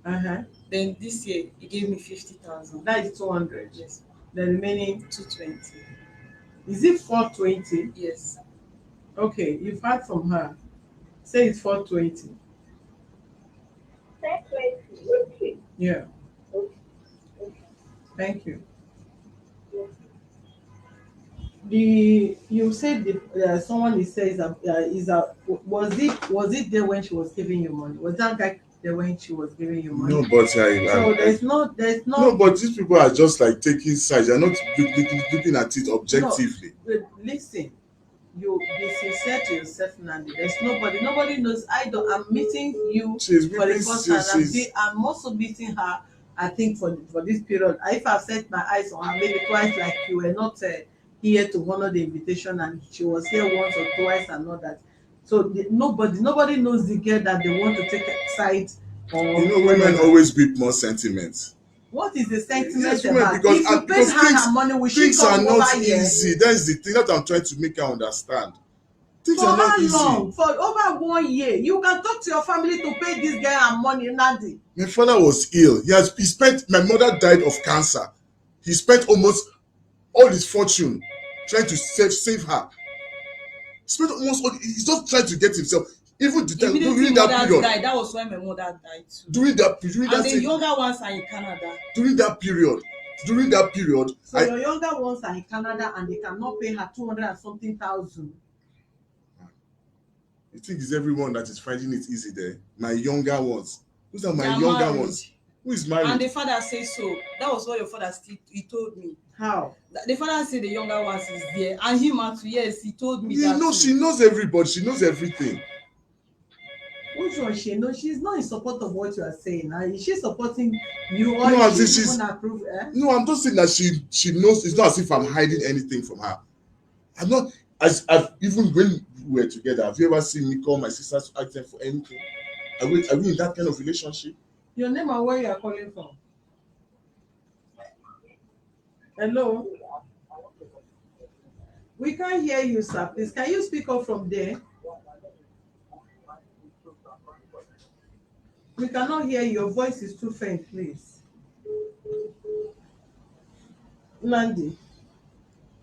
Uh-huh. Then this year, he gave me 50,000. That is 200. Yes, The remaining 220. is it 420? Yes. Okay, you've heard from her. Say it's 420. 420, okay. Yeah. Okay. Thank you. Yes. You said someone says was it there when she was giving you money? Was that guy there when she was giving you money? No, but So there's no. no, but these people are just like taking sides. They're not looking at it objectively. Listen, you be sincere to yourself, Nandi. There's nobody knows. I'm meeting you She's for the weeping, first time. I'm also meeting her. I think for this period, if I've set my eyes on her maybe twice, like you were not here to honor the invitation, and she was here once or twice and all that. So nobody knows the girl that they want to take a side on. You know, women always weep more sentiments. What is the sentiment Yes, women, about? because, If you pay her money, will she things are come not over here? easy. That's the thing that I'm trying to make her understand. Things For are not how easy. long? For over 1 year. You can talk to your family to pay this girl her money, Nandi. My father was ill. He spent. My mother died of cancer. He spent almost all his fortune trying to save her. Spent almost all. He's just trying to get himself. Even Immediately during that mothers period. died. That was when my mother died too. During that And the same, younger ones are in Canada. during that period, So your younger ones are in Canada and they cannot pay her 200 and something thousand. You think it's everyone that is finding it easy there? My younger ones. Those are my They are younger married. ones. Who is married? And the father says so. That was what your father he told me. How? The father said the younger ones is there. And him too, yes, he told me that No, too. she knows everybody. She knows everything. Which one she knows? She's not in support of what you are saying. Is she supporting you or No, is she even approve? No, I'm just saying that she knows. It's not as if I'm hiding anything from her. I'm not. I've even when we were together, have you ever seen me call my sisters to ask them for anything? Are we in that kind of relationship? Your name and where you are calling from? Hello? We can't hear you, sir. Please, can you speak up from there? We cannot hear you. Your voice is too faint, please. Nandi,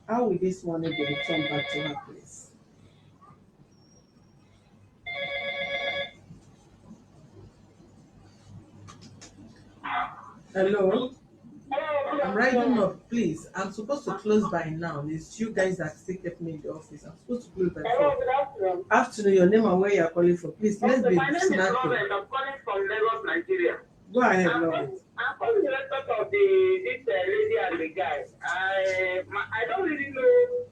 how will this money be returned back to her, please? Hello? I'm riding up, please. I'm supposed to close by now. It's you guys that still kept me in the office. I'm supposed to close by 4. Good afternoon. Afternoon, your name and where you are calling from. Please, let's be My name is snappy. Robert. I'm calling from Lagos, Nigeria. Go ahead, Lord. I'm calling the respect of this lady and the guy. I don't really know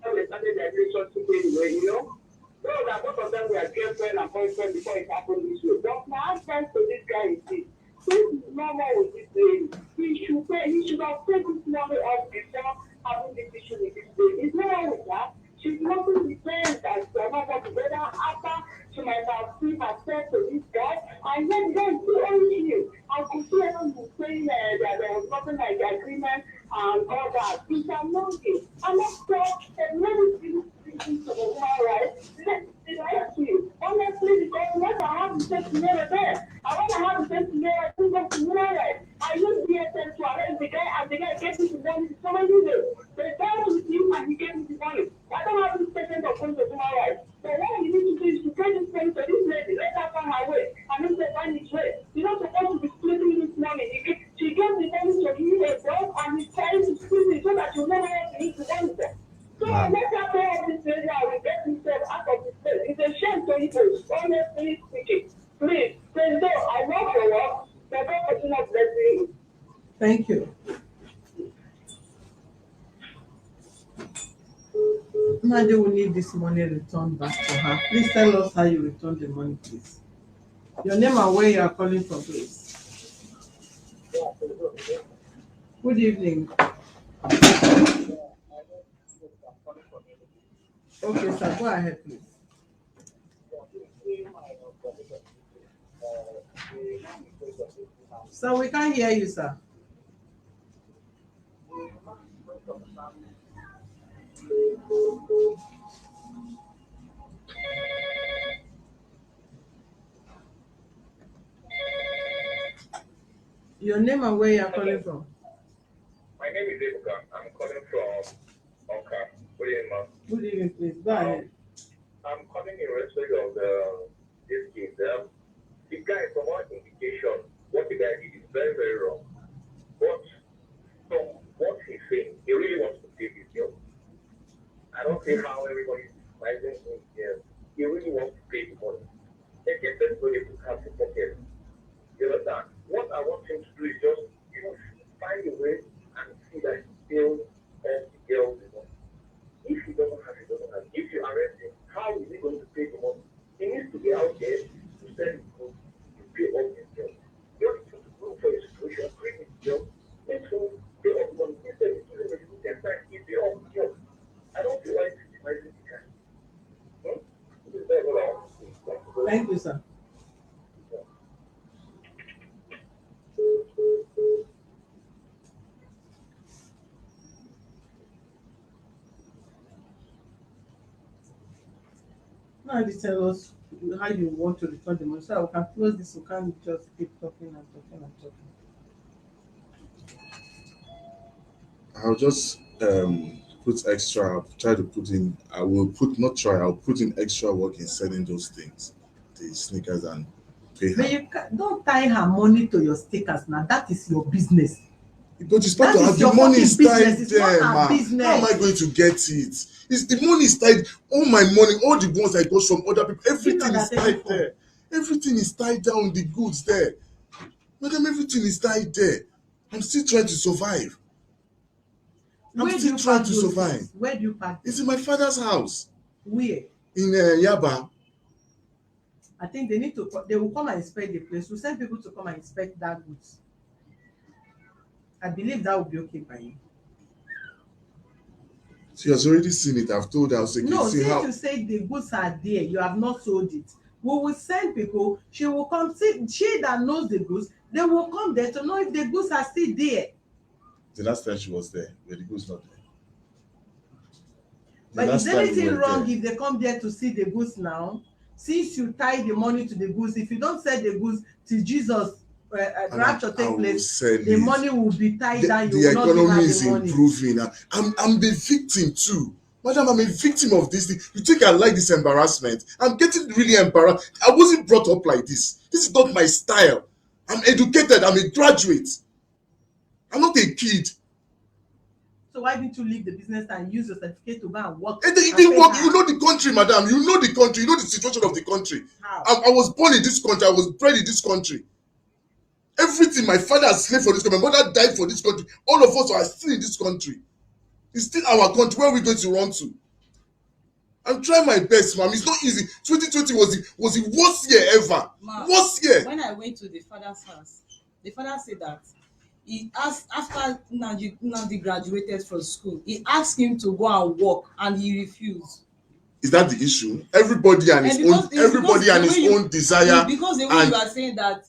how they started their relationship anyway, you know. So that both of them were girlfriend and boyfriend before it happened this way. But my advice to this guy is this. Since he's normal with this lady, he should have paid this money off before having this issue with this lady. It's not wrong with that. She's nothing different as they are not working together after she might have seen herself to this guy. And then still only you. I could see everyone saying that there was nothing like the agreement and all that. It's annoying. I'm not sure that many things to the woman rights. Let's you. Honestly, because what I have to say to never there. I want to have to say to never think of woman rights. I use DSM to arrest the guy and the guy gets me to money so many days. They died with you and he gave me the money. I don't have this patient of going to human rights. So what you need to do is to pay this money to this lady. Let her find her way. And if they find his way, you're not supposed to be splitting this money. She gave the money to him herself and he's trying to split it so that you never have to use the money for. So let her pay off this lady and we get himself out of this place. It's a shame to you, honestly speaking. Please, say no, I love your work. But God continue blessing you. Thank you. Nandi will need this money returned back to her. Please tell us how you return the money, please. Your name and where you are calling from, please. Good evening. Okay, sir, go ahead, please. Sir, we can't hear you, sir. Your name and where you are calling from. My name is Ebuka. I'm calling from Oka. Good evening, ma'am. Good evening, please. Go ahead. I'm calling in respect of this case. The guy, from one indication, what the guy did is very, very wrong. But from what he's saying, he really wants to save his girl. I don't see how everybody is despising him here. He really wants to pay the money. Let the everybody to have the pocket. You understand? What I want him to do is just, find a way and see that he builds all the girls the money. If he doesn't have it, doesn't have it. If you arrest him, how is he going to pay the money? He needs to be out there to sell his goods, to pay off his girls. You have to look for a situation, bring his girls, let him pay off the money. Instead of giving him the time, he pay off the girls. I don't feel like this is my time. This is very what I want to say. Thank you, sir. Now you tell us how you want to return the money so that we can close this. We can't just keep talking and talking and talking. I'll just put extra. I'll try to put in. I will put not try. I'll put in extra work in selling those things, the sneakers, and pay But her. don't tie her money to your stickers now. That is your business. But it's part That of is the your money fucking is business. tied It's not there, her ma. business. How am I going to get it? It's the money is tied. All my money, all the ones I got from other people, You know everything is that taking tied phone. there. Everything is tied down. The goods there, madam. Everything is tied there. I'm still trying to survive. I'm Where do still you trying park to those survive. things? Where do you park It's them? in my father's house Where? in Yaba. I think they need to. They will come and inspect the place. We'll send people to come and inspect that goods. I believe that will be okay by you. She has already seen it. I've told her. I was like, No, see since how you say the goods are there, you have not sold it. We will send people. She will come. See, she that knows the goods, they will come there to know if the goods are still there. the last time she was there, where the goods not there. The But is last time we anything were wrong there, if they come there to see the goods now? Since you tie the money to the goods, if you don't sell the goods till Jesus and rapture I take will place, sell the it. money will be tied down. You The will not give economy her is the money. improving. I'm the victim too. Madam, I'm a victim of this thing. You think I like this embarrassment? I'm getting really embarrassed. I wasn't brought up like this. This is not my style. I'm educated. I'm a graduate. I'm not a kid. So why didn't you leave the business and use your certificate to go and work? And then it and didn't pay work. her? You know the country, madam. You know the country. You know the situation of the country. How? I was born in this country. I was bred in this country. Everything, my father has slaved for this country. My mother died for this country. All of us are still in this country. It's still our country. Where are we going to run to? I'm trying my best, ma'am. It's not easy. 2020 was the worst year ever. Ma, Worst year. when I went to the father's house, the father said that he asked after Nandi graduated from school, he asked him to go and work and he refused. Is that the issue? Everybody and his own. Everybody and his own desire. Because the way And you are saying that,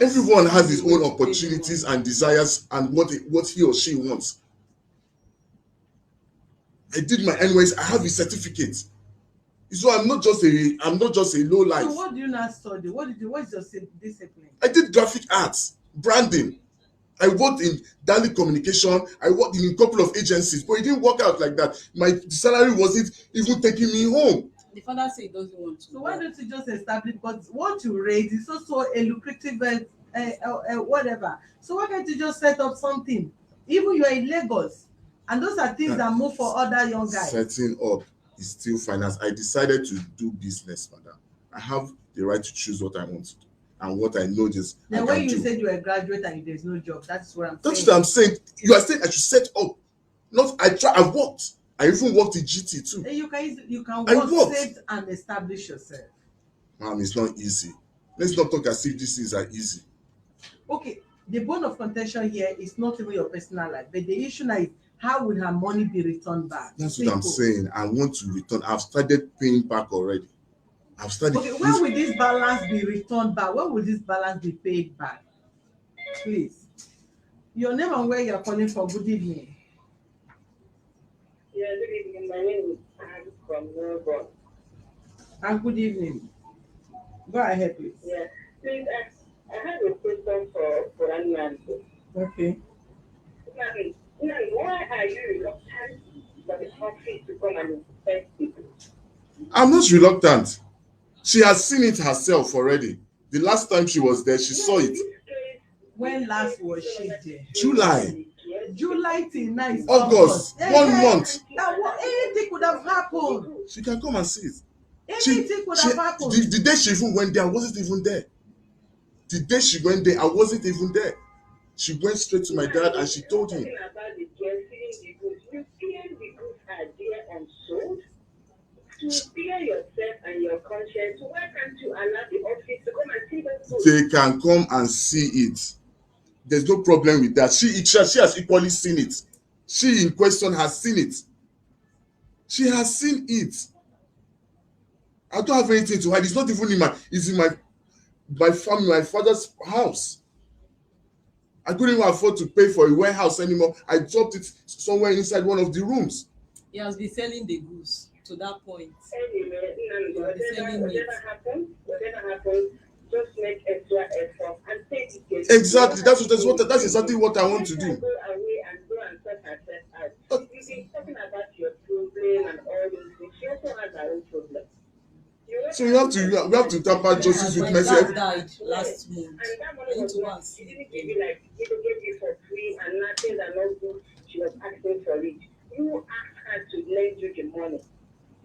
everyone has his own opportunities and desires and what he or she wants. I did my NYS. I have a certificate. So I'm not just a low life. So what do you now study? What is your discipline? I did graphic arts, branding. I worked in daily communication. I worked in a couple of agencies, but it didn't work out like that. The salary wasn't even taking me home. The father said he doesn't want to. So why don't you just establish? Because what you raise is also a lucrative whatever. So why can't you just set up something? Even you're in Lagos, and those are things that move for other young guys. Setting up is still finance. I decided to do business, madam. I have the right to choose what I want to do and what I know just Then I when can you do. said you were a graduate and there's no job, that's what I'm That's saying. what I'm saying. You are saying I should set up. Not I've worked. I even worked in GT too. You can work, save and establish yourself. Ma'am, it's not easy. Let's not talk as if these things are easy. Okay, the bone of contention here is not even your personal life, but the issue now is how will her money be returned back? That's what I'm saying. I want to return. I've started paying back already. I've started. Okay, when will this balance be returned back? When will this balance be paid back? Please. Your name and where you're calling from. Good evening. Yeah, good evening. My name is Anne from Melbourne. And good evening. Go ahead, please. Yeah. Please, I have a question for Anand. Okay. Why are you reluctant for the country to come and inspect people? I'm not reluctant. She has seen it herself already. The last time she was there, she saw it. When last was she there? July till now is August. 1 month. Anything could have happened. She can come and see it. Anything could have happened. The day she even went there, I wasn't even there. The day she went there, I wasn't even there. She went straight to my dad and she told him. About the feeling the goods. You feel the goods are there unsold. To fear yourself and your conscience, why can't you allow the office to come and see those goods? They can come and see it. There's no problem with that. She has equally seen it. She in question has seen it. She has seen it. I don't have anything to hide. It's not even it's in my family, my father's house. I couldn't even afford to pay for a warehouse anymore. I dropped it somewhere inside one of the rooms. He has been selling the goods to that point. Anyway, He has been selling whatever happens, just make extra effort and take it. Exactly. That's exactly what I want to Let her do. go away and go and sort herself out. Uh, You've been talking about your problem and all those things. She also has her own problem. So we have to tamper justice And with my mercy. dad died last month. And that money I need was to go not, and she see didn't give him. you like, people gave you for free and nothing and not good. She was asking for it. You asked her to lend you the money.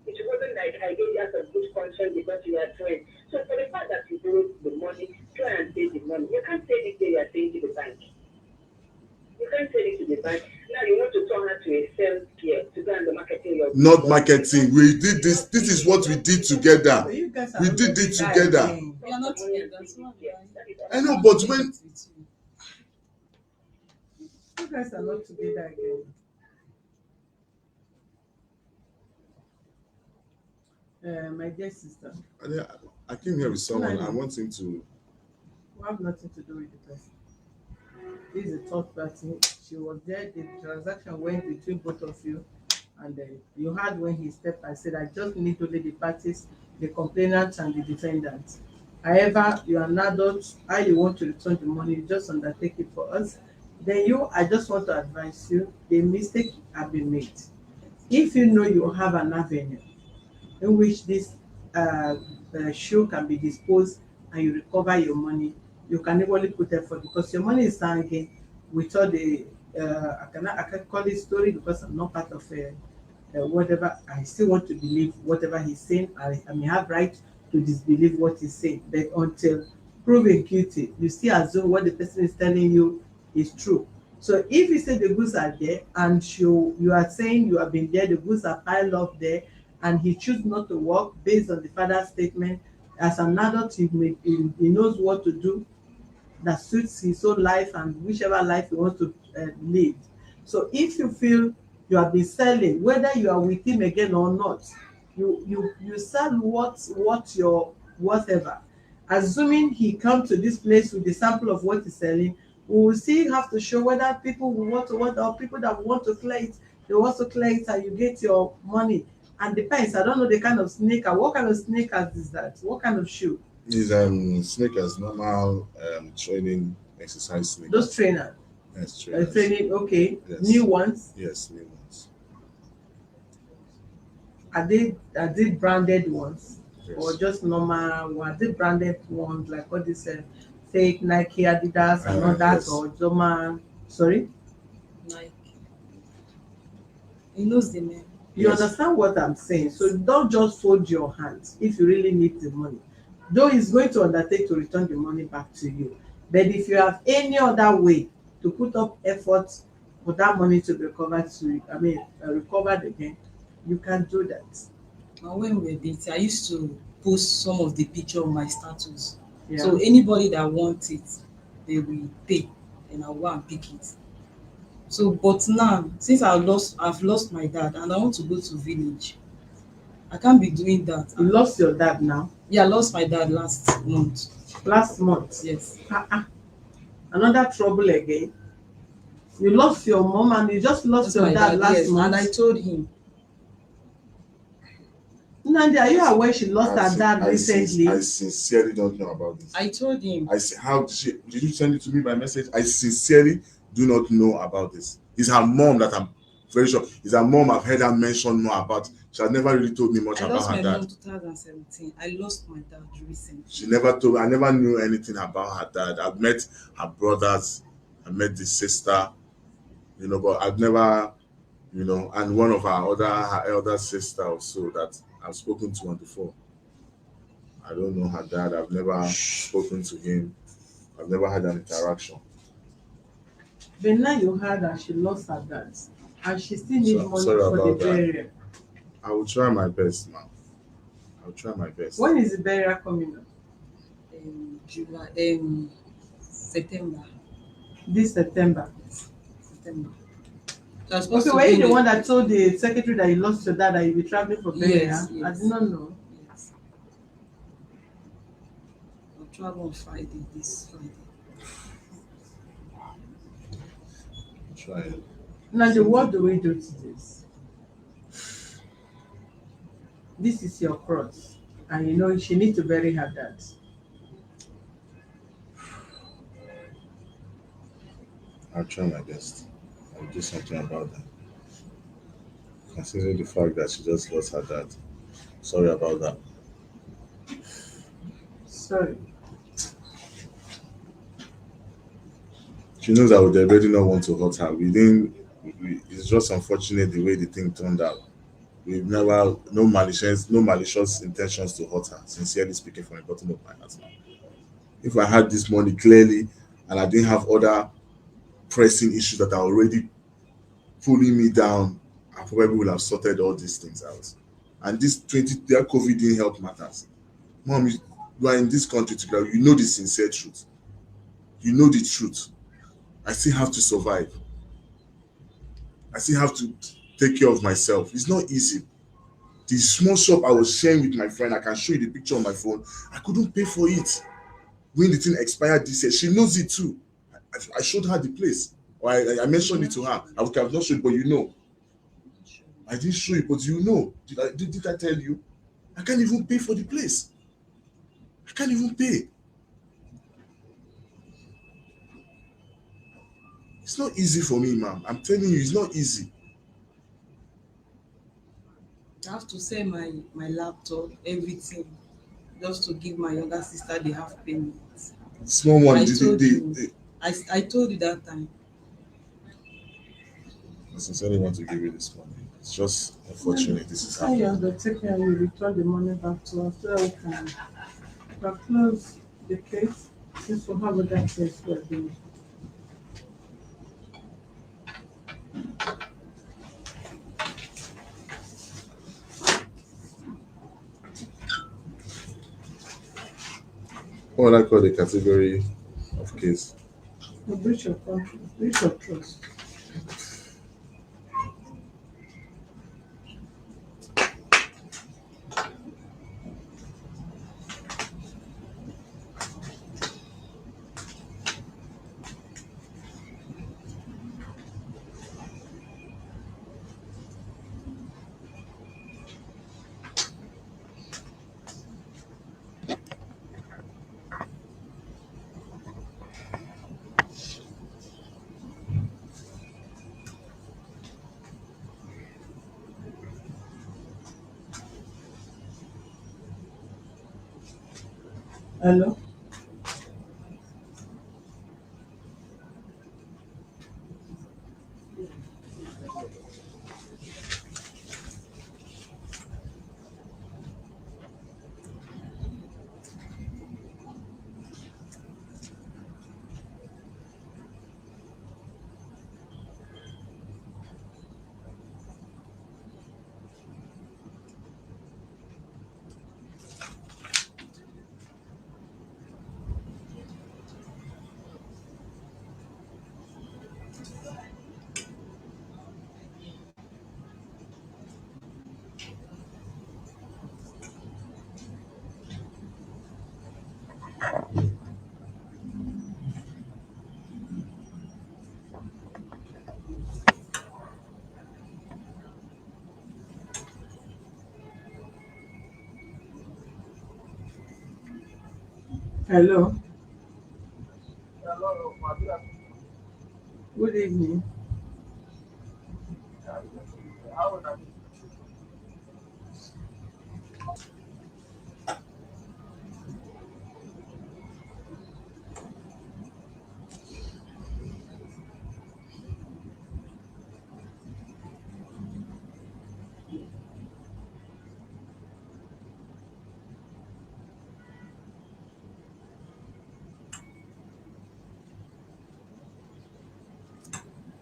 It wasn't like I gave you out of good conscience because you are friends. So for the fact that you borrowed the money, try and save the money. You can't save it till you are paying to the bank. You can't save it to the bank. Now you want to turn her to a sales gear to go and the marketing your Not marketing. We did this. This is what we did together. So you guys are We not did it together together. again. We are not together. So I know, but when You guys are not together again. My dear sister, I came here with someone, I want him to. we have nothing to do with the person. This is a third party. She was there. The transaction went between both of you, and you heard when he stepped and said, "I just need only the parties, the complainant and the defendant." However, you are an adult. How you want to return the money, you just undertake it for us. Then I just want to advise you: the mistake have been made. If you know you have an avenue in which this shoe can be disposed and you recover your money, you can equally put effort because your money is hanging with all the I can call it story because I'm not part of whatever. I still want to believe whatever he's saying. I may have right to disbelieve what he's saying, but until proven guilty, you still assume what the person is telling you is true. So if you say the goods are there and you are saying you have been there, the goods are piled up there, and he choose not to work based on the father's statement, as an adult he knows what to do that suits his own life and whichever life he wants to live. So if you feel you have been selling, whether you are with him again or not, you sell what your whatever. Assuming he come to this place with the sample of what he's selling, we will still have to show whether people will want to want or people that want to clear it, they want to clear it and you get your money. And depends, I don't know the kind of sneaker. What kind of sneakers is that? What kind of shoe? His sneakers, normal training exercise sneakers. Those trainer. Yes, trainers. Training, okay. Yes. New ones. Yes, new ones. Are they branded ones? Yes. Or just normal ones? Are they branded ones like all this fake Nike, Adidas and all that, yes. or Zoma? Sorry? Nike. He knows the name. You Yes. understand what I'm saying? So don't just fold your hands if you really need the money. Though he's going to undertake to return the money back to you. But if you have any other way to put up effort for that money to be recovered again, you can do that. And when we were dating, I used to post some of the picture on my status. Yeah. So anybody that wants it, they will pay and I'll go and pick it. So but now, since I've lost my dad and I want to go to village, I can't be doing that. You lost your dad now? Yeah, I lost my dad last month. Last month? Yes. Another trouble again. You lost your mom and you just lost your dad last yes. month. And I told him. Nandi, are you aware she lost her dad recently? I sincerely don't know about this. I told him. How did you send it to me by message? I sincerely do not know about this. It's her mom that I'm very sure. It's her mom I've heard her mention more about. She has never really told me much about her dad. I lost my mom in 2017. I lost my dad recently. She never told me. I never knew anything about her dad. I've met her brothers. I met the sister, but I've never, and one of her elder sister also that I've spoken to on the phone. I don't know her dad. I've never spoken to him. I've never had an interaction. But now you heard that she lost her dad and she still needs money sorry for the about that. burial. I will try my best, man. I will try my best. When is the burial coming up? September. This September. September. Okay, were you the one that told the secretary that you lost your dad that you'll be traveling for burial? Yes. I did not know. Yes. I'll travel on Friday, this Friday. Try it. Now, what do we do to this? this is your cross, and you know she need to bury her dad. I'll try my best. I'll do something about that. Considering the fact that she just lost her dad. Sorry about that. Sorry. She knows I would already not want to hurt her. We didn't. It's just unfortunate the way the thing turned out. We've never no malicious intentions to hurt her. Sincerely speaking, from the bottom of my heart, now. If I had this money clearly, and I didn't have other pressing issues that are already pulling me down, I probably would have sorted all these things out. And this 20 year COVID didn't help matters. Mom, you are in this country together. You know the sincere truth. You know the truth. I still have to survive. I still have to take care of myself. It's not easy. The small shop I was sharing with my friend, I can show you the picture on my phone. I couldn't pay for it. When the thing expired this year, she knows it too. I showed her the place. Or I mentioned it to her. I would have not showed, but you know. I didn't show you, but you know. Did I tell you? I can't even pay for the place. I can't even pay. It's not easy for me, ma'am. I'm telling you, it's not easy. I have to sell my laptop, everything, just to give my younger sister the half payment. Small But one, I told you, I told you that time. I sincerely want to give you this money. It's just unfortunate this is When you happening. undertake and you return the money back to us, so that we can close the case since we have other case we're doing. What would I call the category of case? A breach of contract, breach of trust. Hello? Hello? Hello, Madam. Good evening. How would I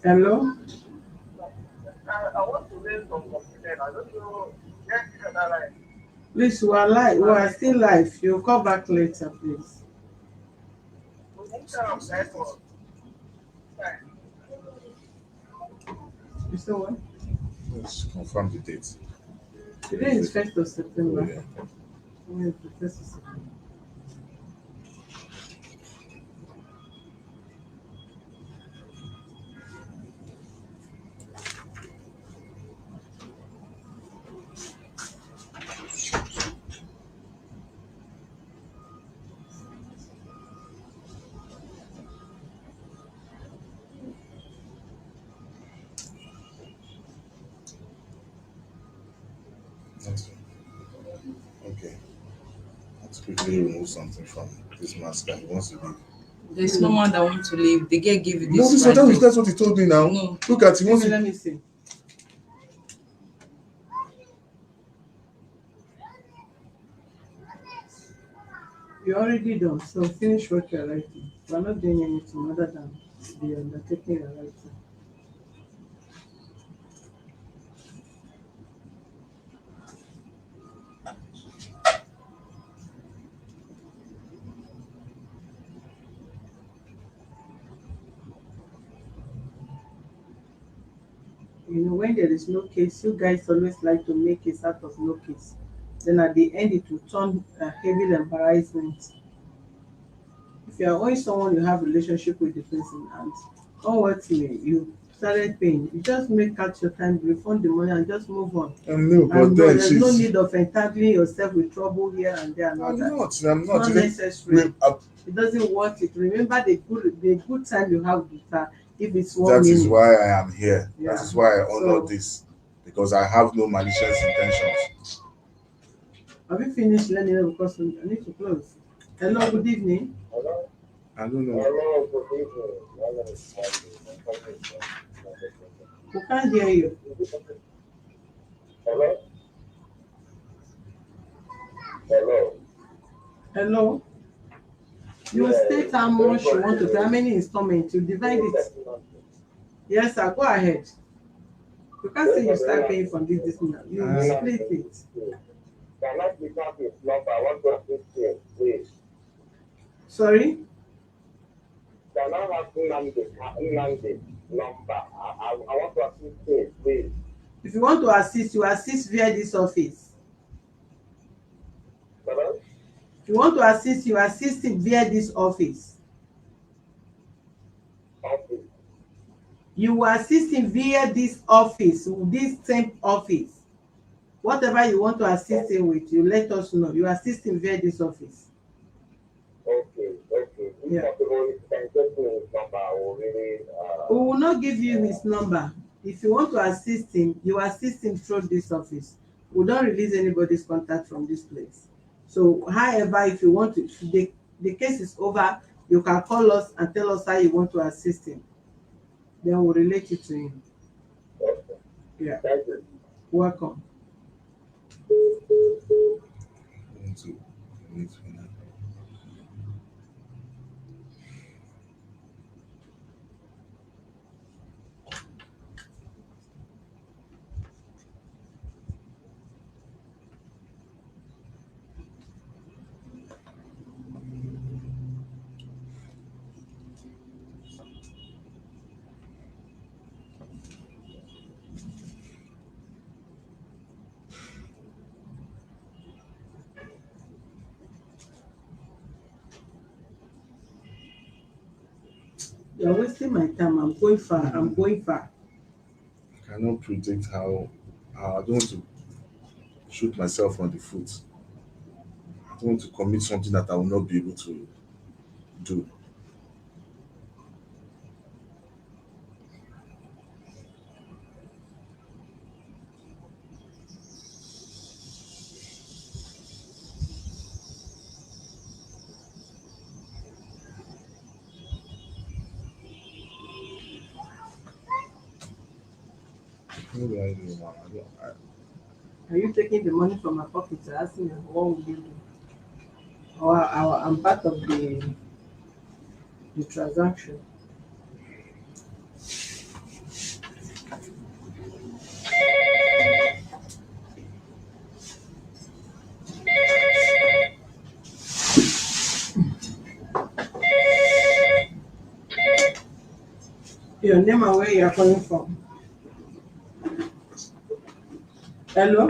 Hello? I want to raise some complaint. I don't know. Yes, that I Please, we are live. We are still live. You'll call back later, please. what kind of network? You say what? Let's confirm the date. Today is 1st of Oh, September. yeah. When is the 1st of September? Okay. Okay. Let's quickly remove something from this mask and he wants to leave. There's no one that wants to leave. The girl gave you No, this this one, right. that's what he told me now. No. Look at he wants Let to. me see. You're already done, so finish what you're writing. We're not doing anything other than the undertaking you're writing. You know, when there is no case, you guys always like to make case out of no case. Then at the end, it will turn heavy embarrassment. If you are owing someone you have relationship with the person and unfortunately you started paying, you just make out your time, refund the money and just move on. No, but And no, then there's no she's. need of entangling yourself with trouble here and there and all I'm that. not. I'm It's not. not You think- necessary. It doesn't worth it. Remember the good time you have with her. If it's 1 That minute. is why I am here. Yeah. That is why I honor So- this. Because I have no malicious intentions. Have you finished learning? Because I need to close. Hello, good evening. Hello? I don't know. Hello, good evening. My name is Sandy. We can't hear you. Hello? Hello? Hello. You state how much you want to pay, how many installments, you divide it. Yes, sir, go ahead. You can't say you start paying from this now. You split it. Can I pick up his number? I want to assist him, please. Sorry? Can I have Nnamdi number? I want to assist him, please. If you want to assist, you assist via this office. Hello? If you want to assist, you assist it via this office. Okay. You assist him via this office, this same office. Whatever you want to assist him with, you let us know. You assist him via this office. Okay. If Yeah. possible, if you can get me his number, I will really. We will not give you his number. If you want to assist him, you assist him through this office. We don't release anybody's contact from this place. So, however, if you want to, if the case is over, you can call us and tell us how you want to assist him. Then we'll relate it to him. Okay. Yeah. Thank you. Welcome. You're wasting my time. I'm going far. I'm going far. I cannot predict how I don't want to shoot myself on the foot. I don't want to commit something that I will not be able to do. What do I do now? Are you taking the money from my pocket to ask me what will you do? Or I'm part of the transaction. Your name and where you are calling from. Hello?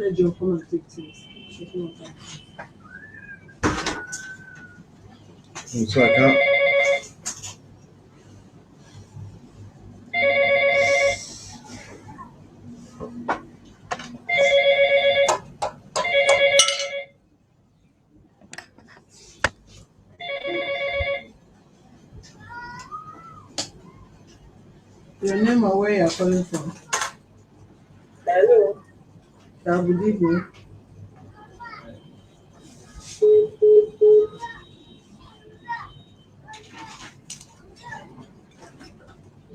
Let John come and take things. So I can't. Your name or where you are calling from? Hello. Good evening.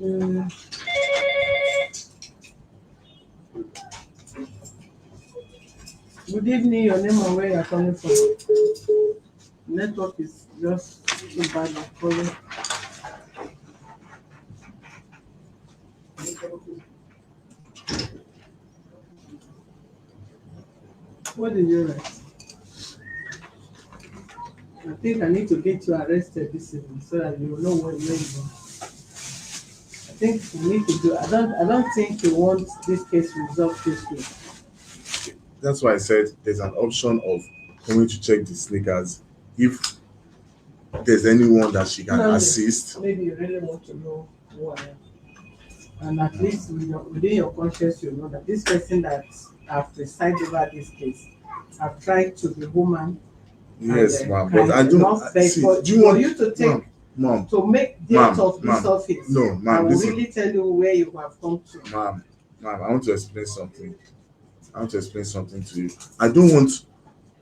Mm, good evening, your name or where you are calling from? Network is just too bad for calling. What did you write? I think I need to get you arrested this evening so that you will know where you are. I think you need to do. I don't think you want this case resolved this way. That's why I said there's an option of coming to check the sneakers if there's anyone that she can No, assist. maybe you really want to know who I am. And at least within your conscience, you know that this person that have presided over this case have tried to be woman. Yes, And, ma'am, but I don't not beg see. for, Do you want you to take ma'am, to make ma'am, date of this ma'am, office? no, I ma'am, will listen, really tell you where you have come to. ma'am, I want to explain something. I want to explain something to you. I don't want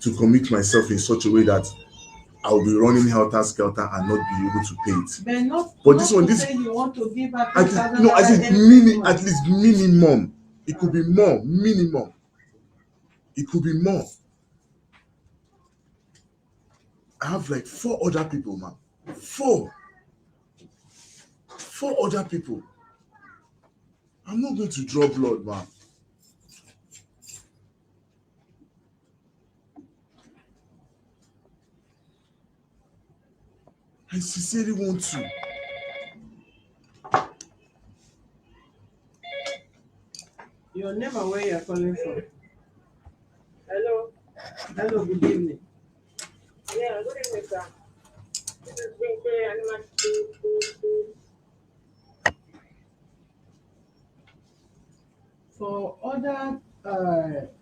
to commit myself in such a way that I'll be running helter skelter and not be able to pay it. But not, But not this one, to this say you want to give her at least, 10,000 no, at naira least every month. at least minimum. It could be more, minimum. It could be more. I have like 4 other people, man. Four other people. I'm not going to draw blood, man. I sincerely want to. Your name and where you are calling from? Hello. Hello, good evening. Yeah, good evening, sir. This is Vinke Animal. For other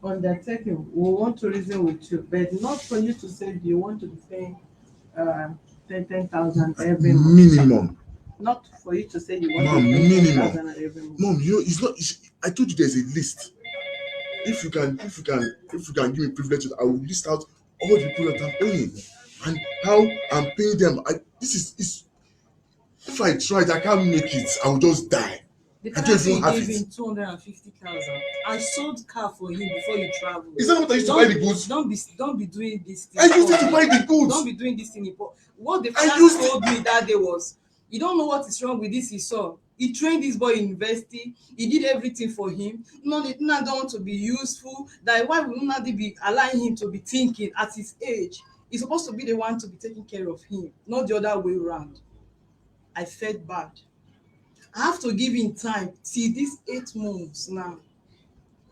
undertaking, we want to reason with you, but not for you to say you want to be paying 10,000 every month. Minimum. Not for you to say you want Ma'am, to pay minimum. 10,000 every month. Mom, you know, it's not. I told you there's a list. If you can give me privilege, I will list out all the people that I'm owing and how I'm paying them. If I tried, I can't make it. I will just die. The I don't penalty even you have gave it. him 250,000. I sold car for him before you traveled. Is that what I used to buy the goods? Don't be doing this thing. I used it to buy the goods. Don't be doing this thing. What the I father used told me that day was, you don't know what is wrong with this he saw. He trained this boy in university. He did everything for him. No, they don't want to be useful. That why would not be allowing him to be thinking at his age? He's supposed to be the one to be taking care of him, not the other way around. I felt bad. I have to give him time till this 8 months now.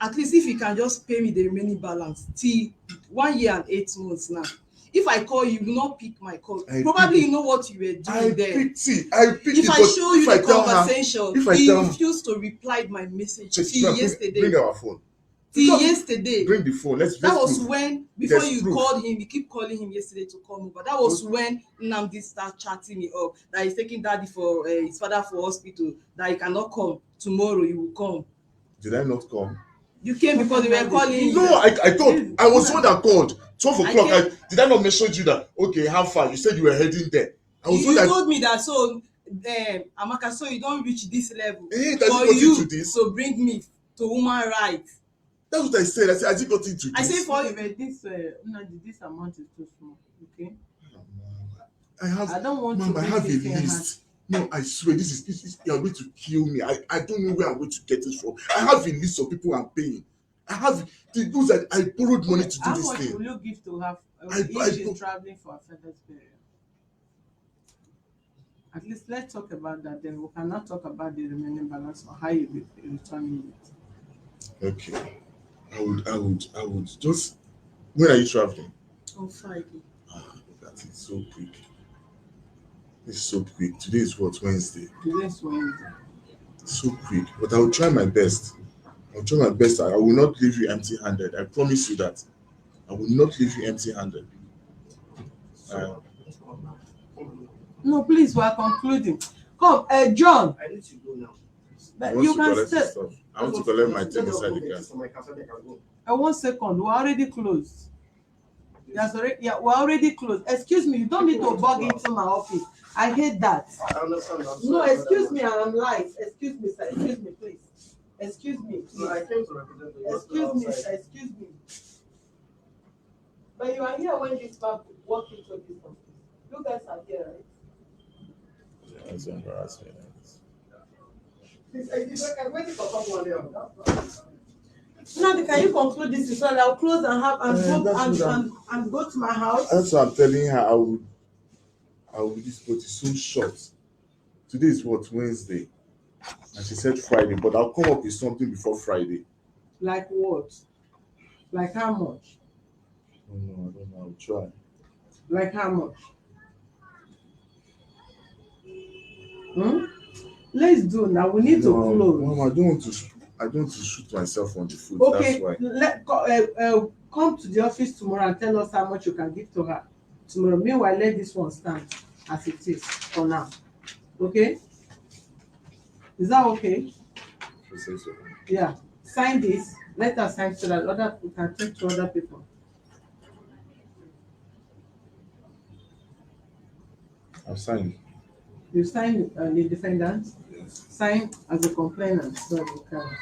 At least if he can just pay me the remaining balance till 1 year and 8 months now. If I call you, will not pick my call. Probably you know what you were doing there. If I show you the conversation, he refused to reply my message till yesterday. Bring our phone. Till yesterday. Bring the phone. That was when, before you called him, you keep calling him yesterday to come over. That was when Nnamdi started chatting me up that he's taking daddy for his father for hospital, that he cannot come. Tomorrow he will come. Did I not come? You came because they were calling you. No, I called. I was the one that called. 12 o'clock. Did I not message you that, okay, how far? You said you were heading there. You told me that, so, Amaka, so you don't reach this level. For you to bring me to human rights. That's what I said. I said, I got into this. I said, for this amount is too small. Okay. I don't want Mom, to. I have a list. No, I swear, this is you are going to kill me. I don't know where I'm going to get it from. I have a list of people I'm paying. I have the goods that I borrowed money to do this thing. How much will you give to have if she's traveling for a father's period? At least let's talk about that. Then we cannot talk about the remaining balance or how you will be returning it. Okay. I would just. When are you traveling? On Friday. That is so quick. It's so quick. Today is what, Wednesday? Today's Wednesday. So quick. But I will try my best. I'll try my best. I will not leave you empty-handed. I promise you that. I will not leave you empty-handed. No, please, we are concluding. Come, John. I need to go now. I But want you to can collect the stay. stuff. I want to collect my thing inside the car. 1 second. We're already closed. That's already, yeah, we're already closed. Excuse me, you don't need to bug into my office. I hate that. I understand. No, excuse me, I'm live. Excuse me, sir. Excuse me, please. Excuse me, No, I please. came to represent you. Excuse me, sir. Excuse me. But you are here when this man walked into this office. You guys are here, right? Yeah, that's embarrassing. I'm waiting for someone else. Now, can you conclude this so that I'll close and have and that's go good. and go to my house? That's what I'm telling her. I would. This but it's so short. Today is what, Wednesday, and she said Friday. But I'll come up with something before Friday. Like what? Like how much? Oh, no, I don't know. I'll try. Like how much? Let's do now. We need to close. Mom, I don't want to. I don't want to shoot myself on the foot. Okay, That's why. come to the office tomorrow and tell us how much you can give to her tomorrow. Meanwhile, let this one stand as it is for now. Okay? Is that okay? She says so. Yeah. Sign this. Let us sign so that other people can take to other people. I've signed. You sign the defendant. Yes. Sign as a complainant so you can.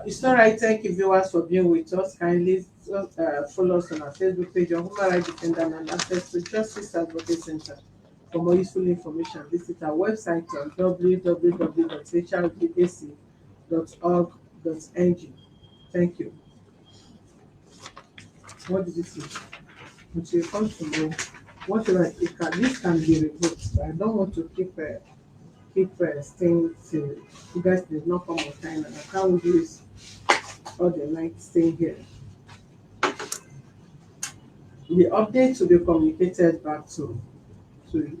It's all right. Thank you, viewers, for being with us. Kindly follow us on our Facebook page on Human Rights Defender and access to Justice Advocate Center. For more useful information, visit our website on www.hrdac.org.ng. Thank you. What did you say? Until you come tomorrow, whatever this can be revoked. I don't want to keep staying till you guys did not come on time, and I can't do this all the night staying here. The update will be communicated back to you.